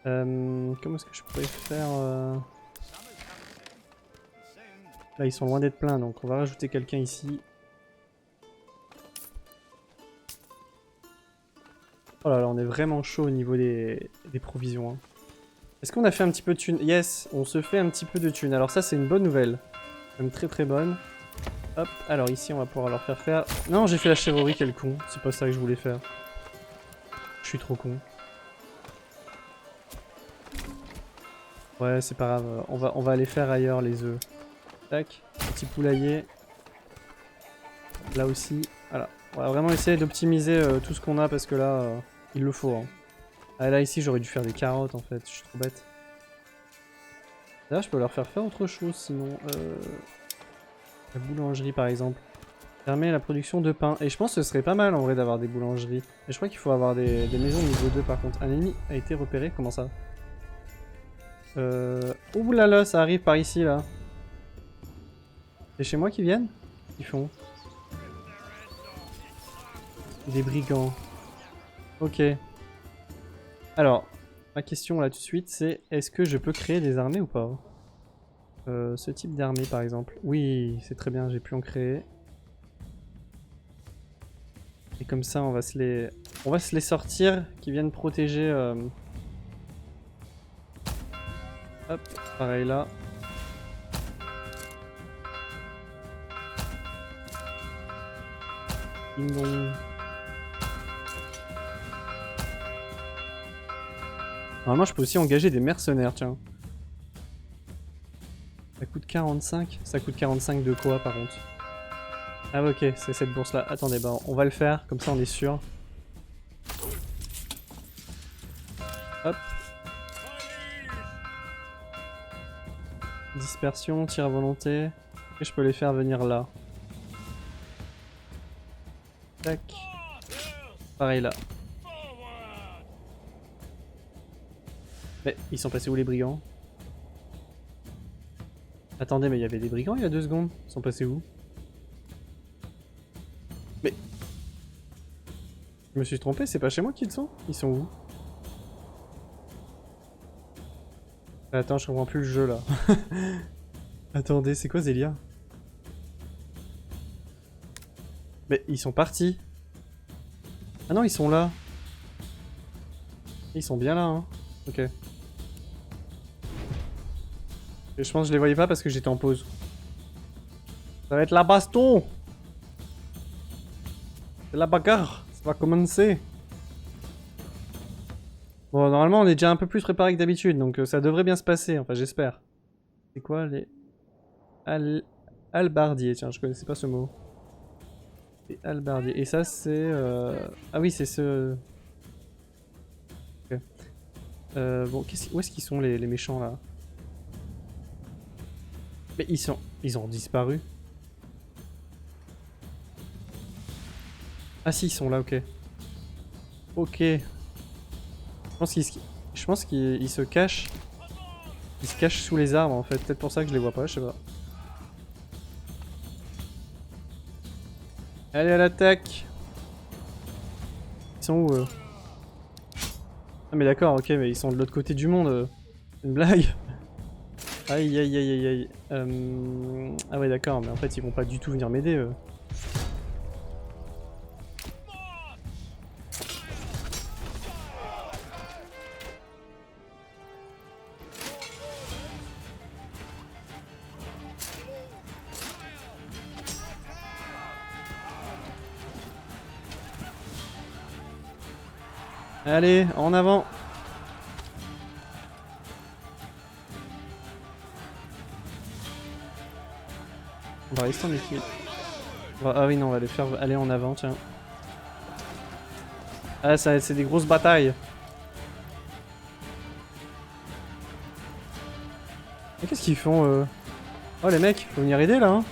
Comment est-ce que je pourrais faire Là, ils sont loin d'être pleins, donc on va rajouter quelqu'un ici. Oh là là, on est vraiment chaud au niveau des provisions. Hein. Est-ce qu'on a fait un petit peu de thunes? Yes, on se fait un petit peu de thunes. Alors ça, c'est une bonne nouvelle. Même très très bonne. Hop, alors ici, on va pouvoir leur faire faire... Non, j'ai fait la chèvrerie, quel con. C'est pas ça que je voulais faire. Je suis trop con. Ouais, c'est pas grave. On va aller faire ailleurs les œufs. Tac, petit poulailler. Là aussi, voilà. On va vraiment essayer d'optimiser tout ce qu'on a parce que là, il le faut. Hein. Ah, là, ici, j'aurais dû faire des carottes en fait. Je suis trop bête. Là, je peux leur faire autre chose sinon. La boulangerie par exemple. Permet la production de pain. Et je pense que ce serait pas mal en vrai d'avoir des boulangeries. Mais je crois qu'il faut avoir des maisons niveau 2 par contre. Un ennemi a été repéré, comment ça? Ouh là là, ça arrive par ici là. C'est chez moi qu'ils viennent? Ils font des brigands. Ok. Alors, ma question là tout de suite c'est est-ce que je peux créer des armées ou pas? Ce type d'armée par exemple. Oui, c'est très bien, j'ai pu en créer. Et comme ça on va se les sortir qui viennent protéger. Hop, pareil là. Ding dong. Normalement je peux aussi engager des mercenaires, tiens. Ça coûte 45. Ça coûte 45 de quoi par contre? Ah ok, c'est cette bourse là. Attendez, bah on va le faire, comme ça on est sûr. Hop. Dispersion, tir à volonté. Et je peux les faire venir là. Tac. Pareil là. Mais ils sont passés où les brigands? Attendez, mais il y avait des brigands il y a 2 secondes. Ils sont passés où? Mais... Je me suis trompé, c'est pas chez moi qu'ils sont? Ils sont où? Attends, je comprends plus le jeu là. Attendez, c'est quoi ce délire? Mais ils sont partis. Ah non, ils sont là. Ils sont bien là, hein. Ok. Et je pense que je les voyais pas parce que j'étais en pause. Ça va être la baston! C'est la bagarre! Ça va commencer! Bon, normalement, on est déjà un peu plus préparé que d'habitude, donc ça devrait bien se passer, enfin, j'espère. C'est quoi les... Albardier, tiens, je connaissais pas ce mot. Les albardiers. Et ça, c'est... Ah oui, c'est ce... Ok. Bon, où est-ce qu'ils sont les méchants, là? Mais ils ont disparu. Ah si, ils sont là, ok. Ok. Je pense qu'ils se cachent. Ils se cachent sous les arbres, en fait. Peut-être pour ça que je les vois pas, je sais pas. Allez, à l'attaque! Ils sont où, Ah mais d'accord, ok, mais ils sont de l'autre côté du monde. Une blague? Aïe aïe aïe aïe aïe. Ah ouais d'accord, mais en fait ils vont pas du tout venir m'aider eux. Allez, en avant! On va rester en équilibre. Ah oui non, on va les faire aller en avant, tiens. Ah ça c'est des grosses batailles. Mais qu'est-ce qu'ils font Oh les mecs, faut venir aider là hein.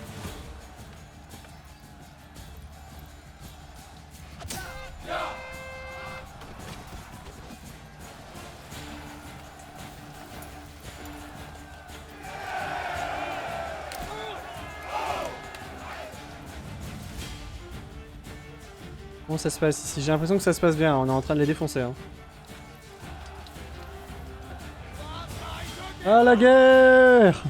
Comment ça se passe ici? J'ai l'impression que ça se passe bien, on est en train de les défoncer. Hein. À la guerre!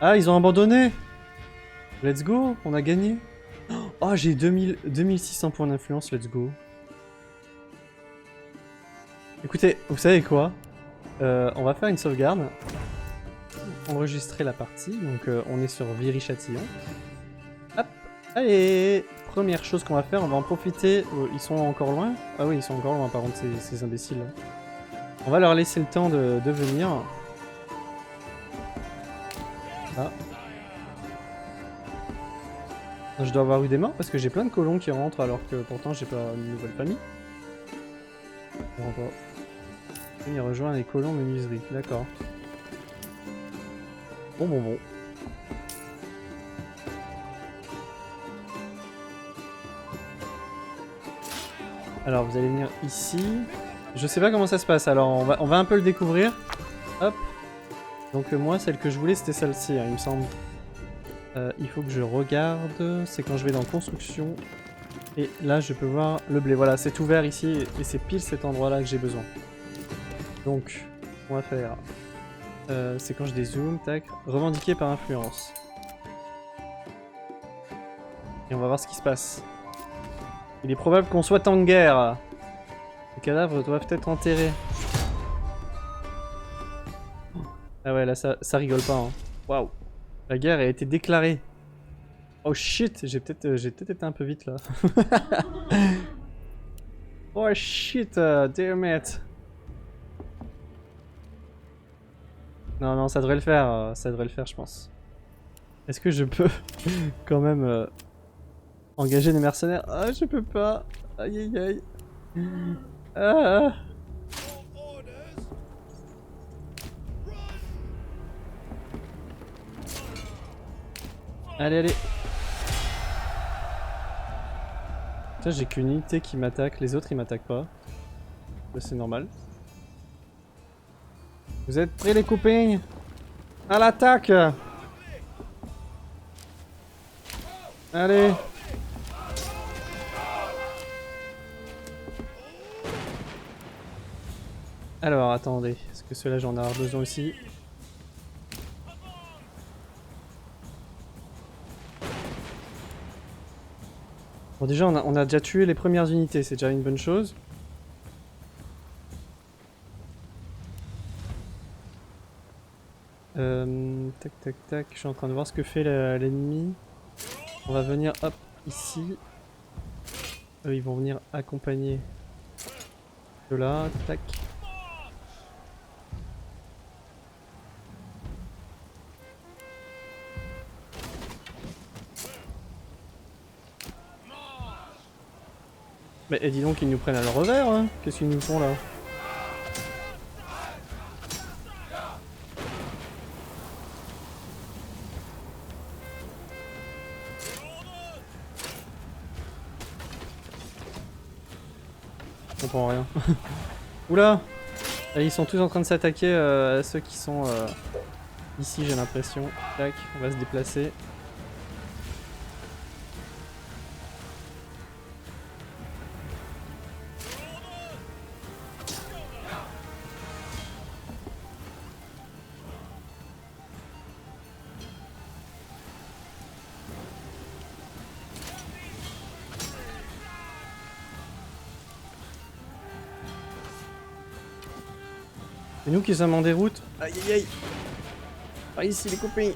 Ah, ils ont abandonné! Let's go, on a gagné. Oh, j'ai 2600 points d'influence, let's go. Écoutez, vous savez quoi? On va faire une sauvegarde. Enregistrer la partie, donc on est sur Viry-Châtillon. Hop, allez! Première chose qu'on va faire, on va en profiter. Ils sont encore loin? Ah oui, ils sont encore loin par contre, ces imbéciles là. On va leur laisser le temps de venir. Ah. Je dois avoir eu des morts parce que j'ai plein de colons qui rentrent alors que pourtant j'ai pas une nouvelle famille. On va venir rejoindre les colons menuiserie, d'accord. Bon. Alors vous allez venir ici. Je sais pas comment ça se passe, alors on va un peu le découvrir. Hop. Donc moi celle que je voulais c'était celle-ci, hein, il me semble. Il faut que je regarde, c'est quand je vais dans construction. Et là je peux voir le blé, voilà c'est ouvert ici et c'est pile cet endroit là que j'ai besoin. Donc on va faire, c'est quand je dézoome, tac, revendiqué par influence. Et on va voir ce qui se passe. Il est probable qu'on soit en guerre. Les cadavres doivent être enterrés. Ah ouais là ça rigole pas hein. Waouh. La guerre a été déclarée. Oh shit, j'ai peut-être été un peu vite là. Oh shit, damn it. Non, non, ça devrait le faire, je pense. Est-ce que je peux quand même engager des mercenaires? Ah, je peux pas. Aïe aïe aïe. Ah. Allez, allez. Tiens, j'ai qu'une unité qui m'attaque, les autres ils m'attaquent pas. C'est normal. Vous êtes prêts les copains? À l'attaque! Allez! Alors, attendez. Est-ce que ceux-là j'en ai besoin aussi? Bon, déjà on a déjà tué les premières unités, c'est déjà une bonne chose. Tac tac tac, je suis en train de voir ce que fait l'ennemi. On va venir hop ici. Eux ils vont venir accompagner de là, tac. Mais dis donc ils nous prennent à leur revers, hein. Qu'est-ce qu'ils nous font là? Je comprends rien. Oula! Et ils sont tous en train de s'attaquer à ceux qui sont ici, j'ai l'impression. Tac, on va se déplacer. C'est nous qui sommes en déroute. Aïe aïe aïe! Par ici les copains!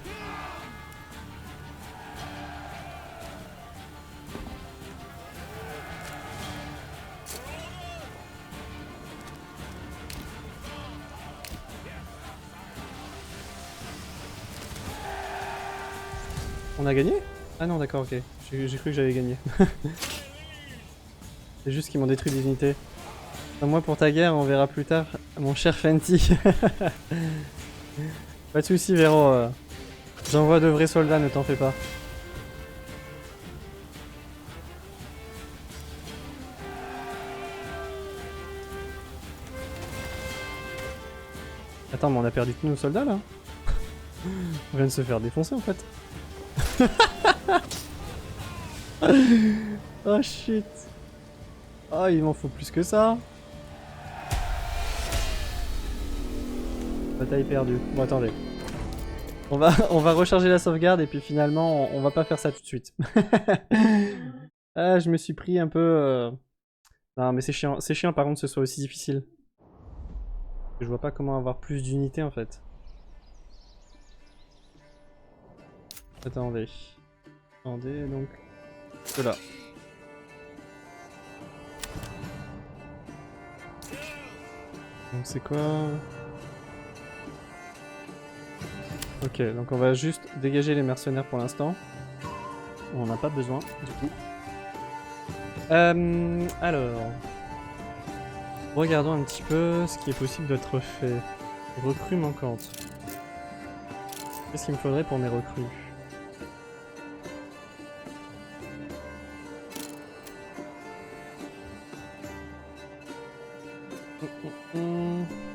On a gagné? Ah non d'accord, ok. J'ai cru que j'avais gagné. C'est juste qu'ils m'ont détruit des unités. Enfin, moi pour ta guerre, on verra plus tard, mon cher Fenty. Pas de soucis Véro, j'envoie de vrais soldats, ne t'en fais pas. Attends, mais on a perdu tous nos soldats là? On vient de se faire défoncer en fait. Oh shit. Oh, il m'en faut plus que ça. Bataille perdue. Bon, attendez. On va recharger la sauvegarde et puis finalement, on va pas faire ça tout de suite. Ah, je me suis pris un peu... Non, mais c'est chiant. C'est chiant par contre que ce soit aussi difficile. Je vois pas comment avoir plus d'unités en fait. Attendez. Attendez, donc... Cela. Donc c'est quoi? Ok, donc on va juste dégager les mercenaires pour l'instant. On n'a pas besoin, du coup. Alors... Regardons un petit peu ce qui est possible d'être fait. Recrues manquantes. Qu'est-ce qu'il me faudrait pour mes recrues?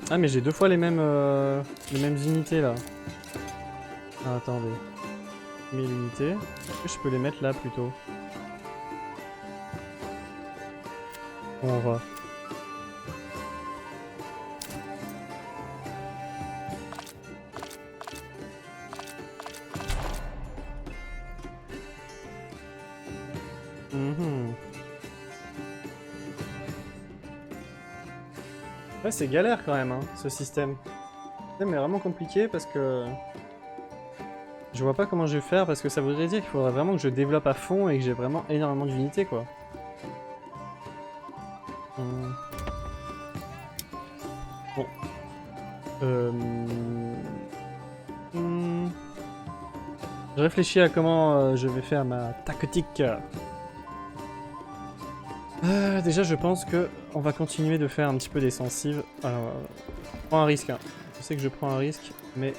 Ah mais j'ai deux fois les mêmes unités là. Ah, attendez. 1000 unités. Est-ce que je peux les mettre là plutôt? Bon, on va. Ouais, c'est galère quand même, hein, ce système. Le système est vraiment compliqué parce que... Je vois pas comment je vais faire parce que ça voudrait dire qu'il faudrait vraiment que je développe à fond et que j'ai vraiment énormément d'unités, quoi. Bon. Je réfléchis à comment je vais faire ma tactique. Déjà, je pense que on va continuer de faire un petit peu défensive. Alors, je prends un risque. Hein. Je sais que je prends un risque, mais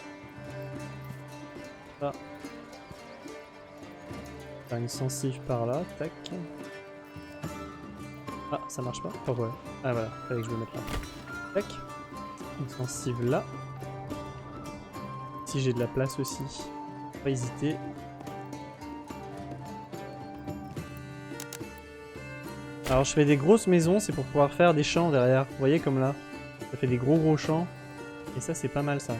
ça, faire une sensive par là, tac. Ah, ça marche pas. Oh ouais. Ah voilà, fallait que je me mette là. Tac. Une sensive là. Si j'ai de la place aussi, pas hésiter. Alors je fais des grosses maisons, c'est pour pouvoir faire des champs derrière. Vous voyez comme là, ça fait des gros champs. Et ça c'est pas mal ça.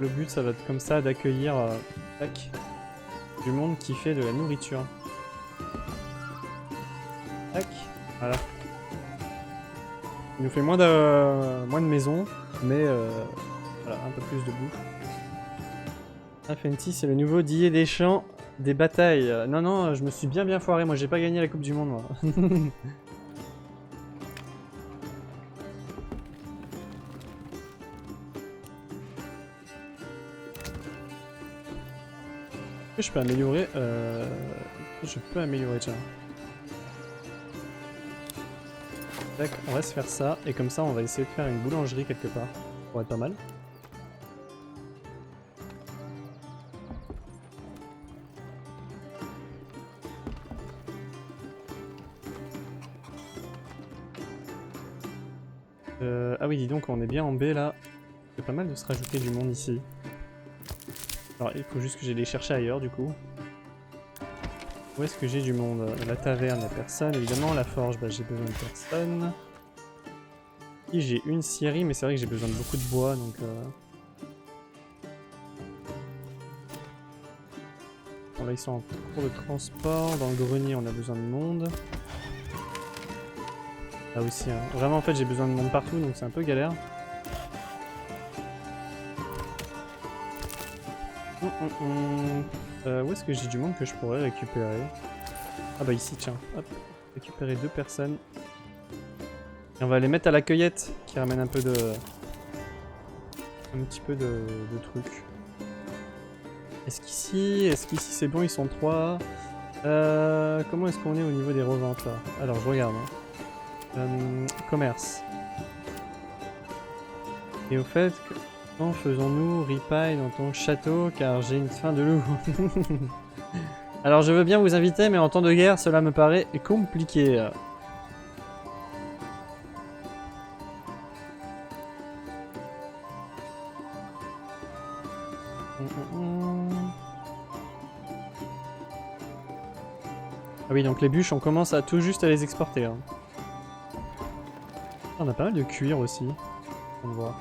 Le but ça va être comme ça d'accueillir tac, du monde qui fait de la nourriture. Tac, voilà. Il nous fait moins de maisons, mais voilà, un peu plus de bouffe. Ah, Fenty, c'est le nouveau Dié des champs des batailles. Non, non, je me suis bien foiré. Moi, j'ai pas gagné la Coupe du Monde, moi. Je peux améliorer. Je peux améliorer, tiens. Tac, on va se faire ça. Et comme ça, on va essayer de faire une boulangerie quelque part. Ça pourrait être pas mal. Ah oui, dis donc, on est bien en B là. C'est pas mal de se rajouter du monde ici. Alors, il faut juste que j'aille les chercher ailleurs du coup. Où est-ce que j'ai du monde? La taverne, il n'y a personne. Évidemment, la forge, bah, j'ai besoin de personne. Ici, j'ai une scierie, mais c'est vrai que j'ai besoin de beaucoup de bois donc. Bon, là, ils sont en cours de transport. Dans le grenier, on a besoin de monde. Là aussi, hein. Vraiment, en fait, j'ai besoin de monde partout, donc c'est un peu galère. Où est-ce que j'ai du monde que je pourrais récupérer? Ah bah ici, tiens. Hop, récupérer 2 personnes. Et on va les mettre à la cueillette, qui ramène un peu de... Un petit peu de trucs. Est-ce qu'ici c'est bon, ils sont 3. Comment est-ce qu'on est au niveau des reventes là? Alors, je regarde. Hein. Commerce. Et au fait, quand faisons-nous ripaille dans ton château car j'ai une faim de loup? Alors je veux bien vous inviter, mais en temps de guerre, cela me paraît compliqué. Ah oui, donc les bûches, on commence à tout juste à les exporter. Hein. On a pas mal de cuir aussi. On va voir.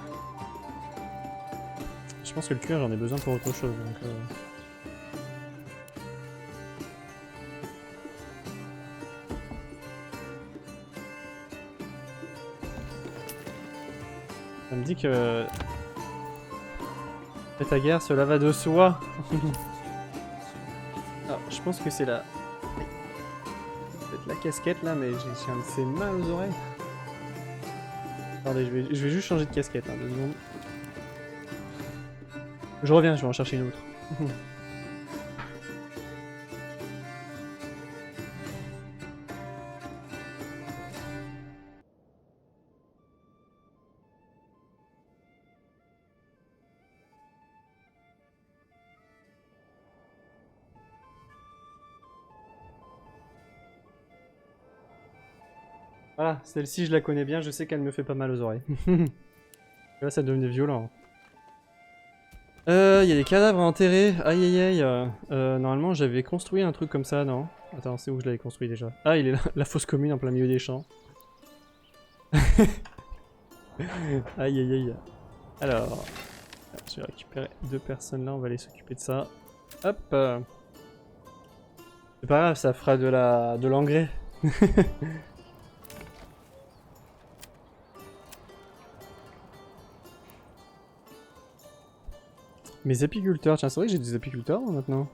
Je pense que le cuir, j'en ai besoin pour autre chose. Donc, ça me dit que... ta guerre, cela va de soi. Alors, je pense que c'est la... peut-être la casquette là, mais j'ai un assez mal aux oreilles. Attendez, je vais juste changer de casquette, hein, 2 secondes. Je reviens, je vais en chercher une autre. Voilà, celle-ci je la connais bien, je sais qu'elle me fait pas mal aux oreilles. Là ça devient violent. Il y a des cadavres enterrés, aïe aïe aïe. Normalement j'avais construit un truc comme ça, non? Attends, c'est où je l'avais construit déjà? Ah, il est là, la fosse commune en plein milieu des champs. Aïe aïe aïe. Alors, je vais récupérer 2 personnes là, on va aller s'occuper de ça. Hop. C'est pas grave, ça fera de l'engrais. Mes apiculteurs, tiens, c'est vrai que j'ai des apiculteurs maintenant.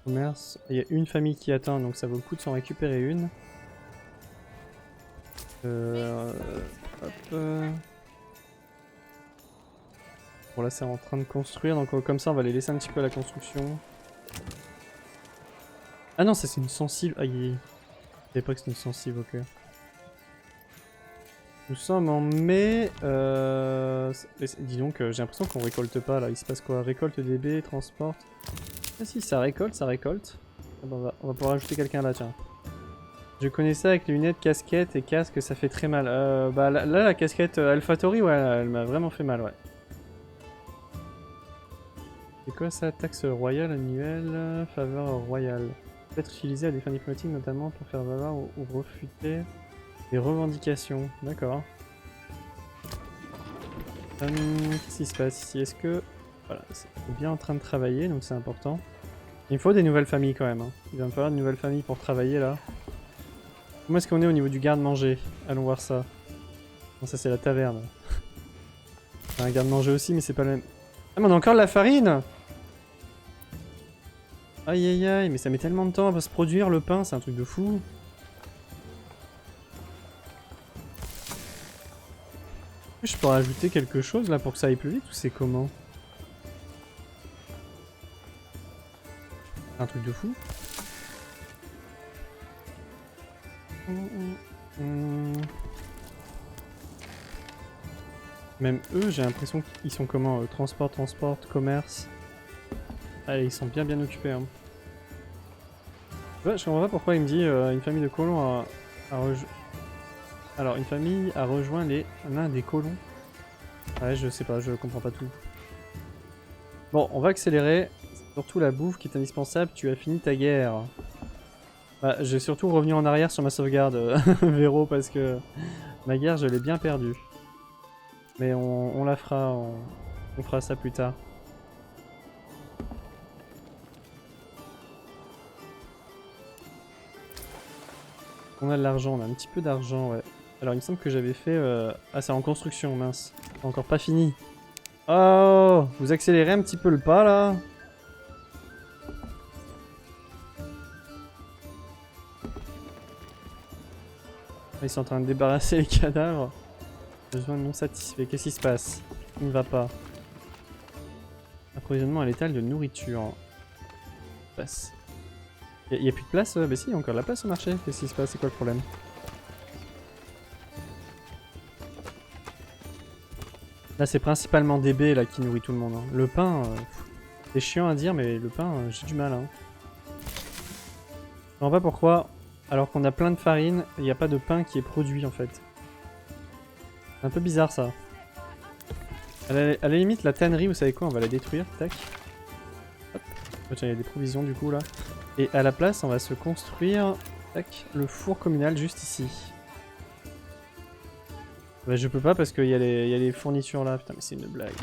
Commerce, il y a une famille qui attend, donc ça vaut le coup de s'en récupérer une. Hop. Bon là c'est en train de construire, donc comme ça on va les laisser un petit peu à la construction. Ah non, ça c'est une sensible. Aïe, je savais pas que c'était une sensible, ok. Nous sommes en mai. Dis donc, j'ai l'impression qu'on récolte pas là. Il se passe quoi? Récolte des baies, transporte. Ah si, ça récolte, ça récolte. Ah bah, on va pouvoir ajouter quelqu'un là, tiens. Je connais ça avec les lunettes, casquette et casque, ça fait très mal. Bah là, la casquette AlphaTauri, ouais, elle m'a vraiment fait mal, ouais. C'est quoi ça? Taxe royale annuelle, faveur royale. Peut être utilisé à des fins diplomatiques, notamment pour faire valoir ou refuter des revendications. D'accord. Qu'est-ce qui se passe ici? Est-ce que... Voilà, c'est bien en train de travailler, donc c'est important. Il me faut des nouvelles familles quand même. Hein. Il va me falloir de nouvelles familles pour travailler là. Comment est-ce qu'on est au niveau du garde-manger? Allons voir ça. Non, ça c'est la taverne. C'est un garde-manger aussi, mais c'est pas le même. Ah, mais on a encore de la farine! Aïe aïe aïe, mais ça met tellement de temps à se produire le pain, c'est un truc de fou. Je peux rajouter quelque chose là pour que ça aille plus vite ou c'est comment? C'est un truc de fou. Même eux, j'ai l'impression qu'ils sont comment? Transport, commerce. Allez, ils sont bien occupés. Hein. Ouais, je comprends pas pourquoi il me dit une famille de colons a rejoint... Alors, une famille a rejoint l'un des colons. Ouais, je sais pas, je comprends pas tout. Bon, on va accélérer. Surtout la bouffe qui est indispensable, tu as fini ta guerre. Bah, j'ai surtout revenu en arrière sur ma sauvegarde, Véro, parce que ma guerre, je l'ai bien perdue. Mais on la fera, on fera ça plus tard. On a de l'argent, on a un petit peu d'argent, ouais. Alors il me semble que j'avais fait... Ah, c'est en construction, mince. Encore pas fini. Oh, vous accélérez un petit peu le pas, là. Ils sont en train de débarrasser les cadavres. Besoin non satisfait. Qu'est-ce qui se passe? Il ne va pas. Approvisionnement à l'étal de nourriture. Passe. Il y a plus de place? Bah si, il y a encore de la place au marché. Qu'est-ce qui se passe? C'est quoi le problème? Là, c'est principalement DB là, qui nourrit tout le monde. Hein. Le pain, c'est chiant à dire, mais le pain, j'ai du mal. Hein. Je comprends pas pourquoi, alors qu'on a plein de farine, il n'y a pas de pain qui est produit en fait. C'est un peu bizarre ça. À la limite, la tannerie, vous savez quoi? On va la détruire. Tac. Hop. Oh, tiens, il y a des provisions du coup là. Et à la place, on va se construire tac, le four communal juste ici. Bah, je peux pas parce qu'il y a les fournitures là. Putain, mais c'est une blague.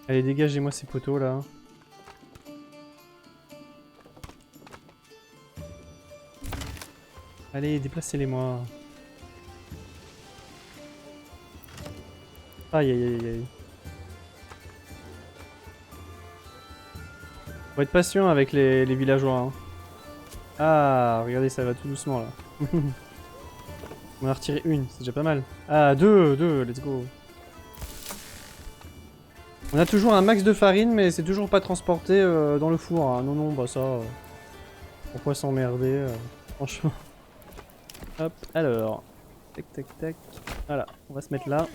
Allez, dégagez-moi ces poteaux là. Allez, déplacez-les-moi. Aïe aïe aïe aïe. Faut être patient avec les villageois. Hein. Ah, regardez, ça va tout doucement là. On a retiré une, c'est déjà pas mal. Ah, deux, let's go. On a toujours un max de farine, mais c'est toujours pas transporté dans le four. Hein. Non, non, bah ça... pourquoi s'emmerder franchement. Hop, alors. Tac, tac, tac. Voilà, on va se mettre là.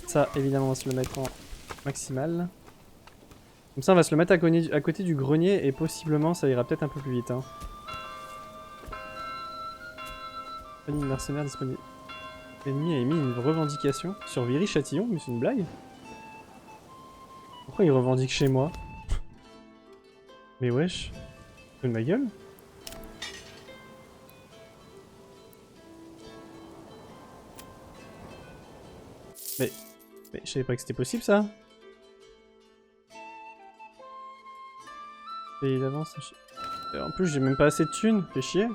Ça, évidemment, on va se le mettre en maximal. Comme ça, on va se le mettre à côté du grenier et possiblement, ça ira peut-être un peu plus vite. Hein. Famille mercenaire disponible. L'ennemi a émis une revendication sur Viry-Châtillon, mais c'est une blague. Pourquoi il revendique chez moi? Mais wesh, de ma gueule. Mais je savais pas que c'était possible ça. Et d'avance. En plus, j'ai même pas assez de thunes, fait chier.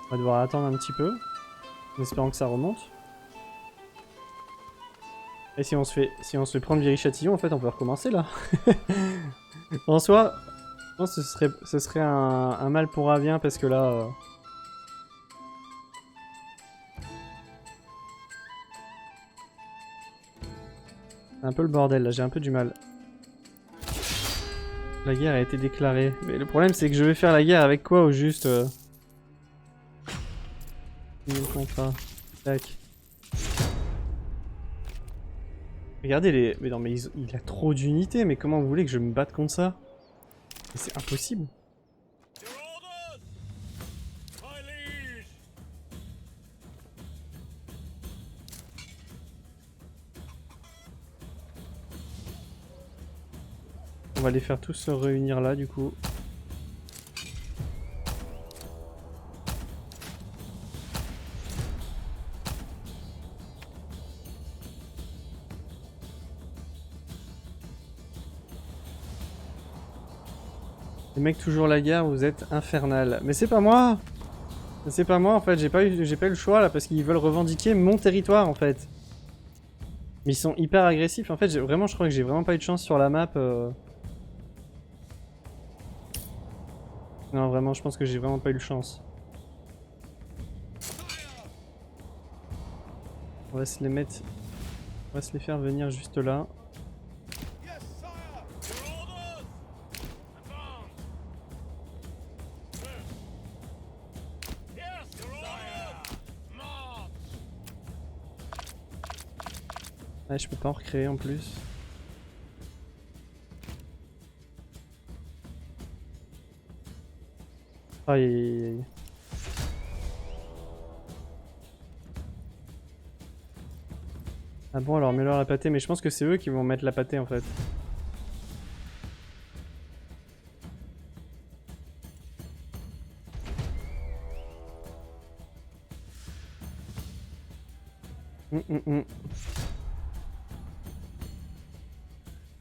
On va devoir attendre un petit peu, en espérant que ça remonte. Et si on se fait prendre Viry-Châtillon, en fait, on peut recommencer là. En soi, je pense que ce serait un mal pour un bien parce que là. C'est un peu le bordel là, j'ai un peu du mal. La guerre a été déclarée. Mais le problème c'est que je vais faire la guerre avec quoi au juste le contrat. Tac. Regardez les... Mais non mais il a trop d'unités, mais comment vous voulez que je me batte contre ça? C'est impossible. On va les faire tous se réunir là du coup. Les mecs toujours la guerre, vous êtes infernal. Mais c'est pas moi! C'est pas moi en fait, j'ai pas eu le choix là parce qu'ils veulent revendiquer mon territoire en fait. Mais ils sont hyper agressifs en fait, vraiment je crois que j'ai vraiment pas eu de chance sur la map. Non vraiment je pense que j'ai vraiment pas eu de chance. On va se les mettre... On va se les faire venir juste là. Ouais, je peux pas en recréer en plus. Aïe aïe aïe. Ah bon alors mets-leur la pâtée, mais je pense que c'est eux qui vont mettre la pâtée en fait.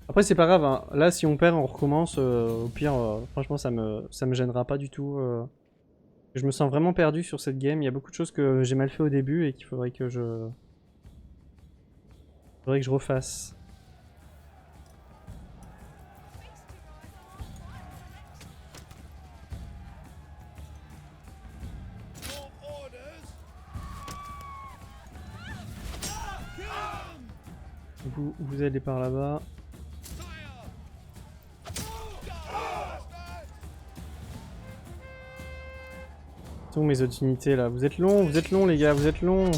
Après c'est pas grave, hein. Là si on perd on recommence, au pire franchement ça me gênera pas du tout. Je me sens vraiment perdu sur cette game, il y a beaucoup de choses que j'ai mal fait au début et qu'il faudrait que je refasse. Vous allez par là-bas. Où mes autres unités là? Vous êtes longs les gars, vous êtes longs.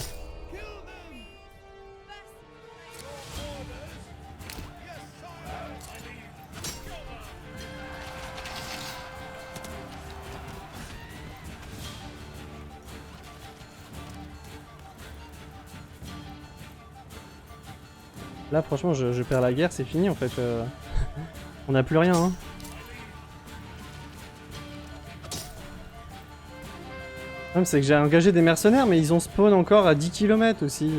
Là franchement je perds la guerre, c'est fini en fait. On n'a plus rien hein. Le problème c'est que j'ai engagé des mercenaires mais ils ont spawn encore à 10 km aussi.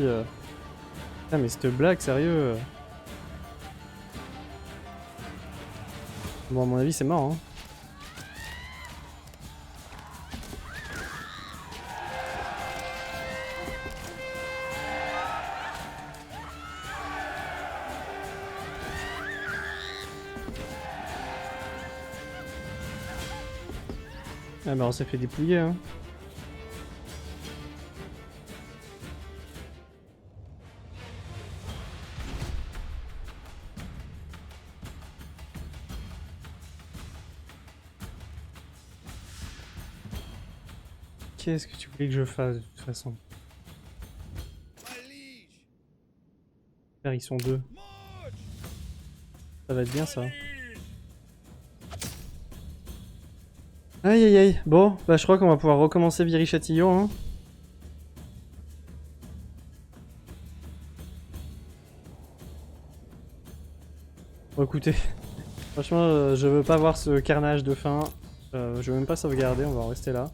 Putain mais cette blague, sérieux. Bon à mon avis c'est mort hein. Ah bah on s'est fait dépouiller hein. Qu'est-ce que tu voulais que je fasse de toute façon? Ils sont deux. Ça va être bien ça. Aïe aïe aïe. Bon, bah je crois qu'on va pouvoir recommencer Viry-Châtillon hein. Bon écoutez, franchement je veux pas voir ce carnage de fin. Je veux même pas sauvegarder, on va en rester là.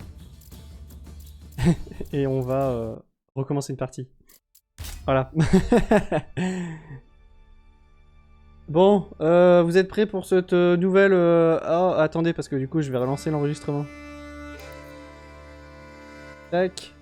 Et on va recommencer une partie. Voilà. Bon, vous êtes prêts pour cette nouvelle... Oh, attendez, parce que du coup, je vais relancer l'enregistrement. Tac.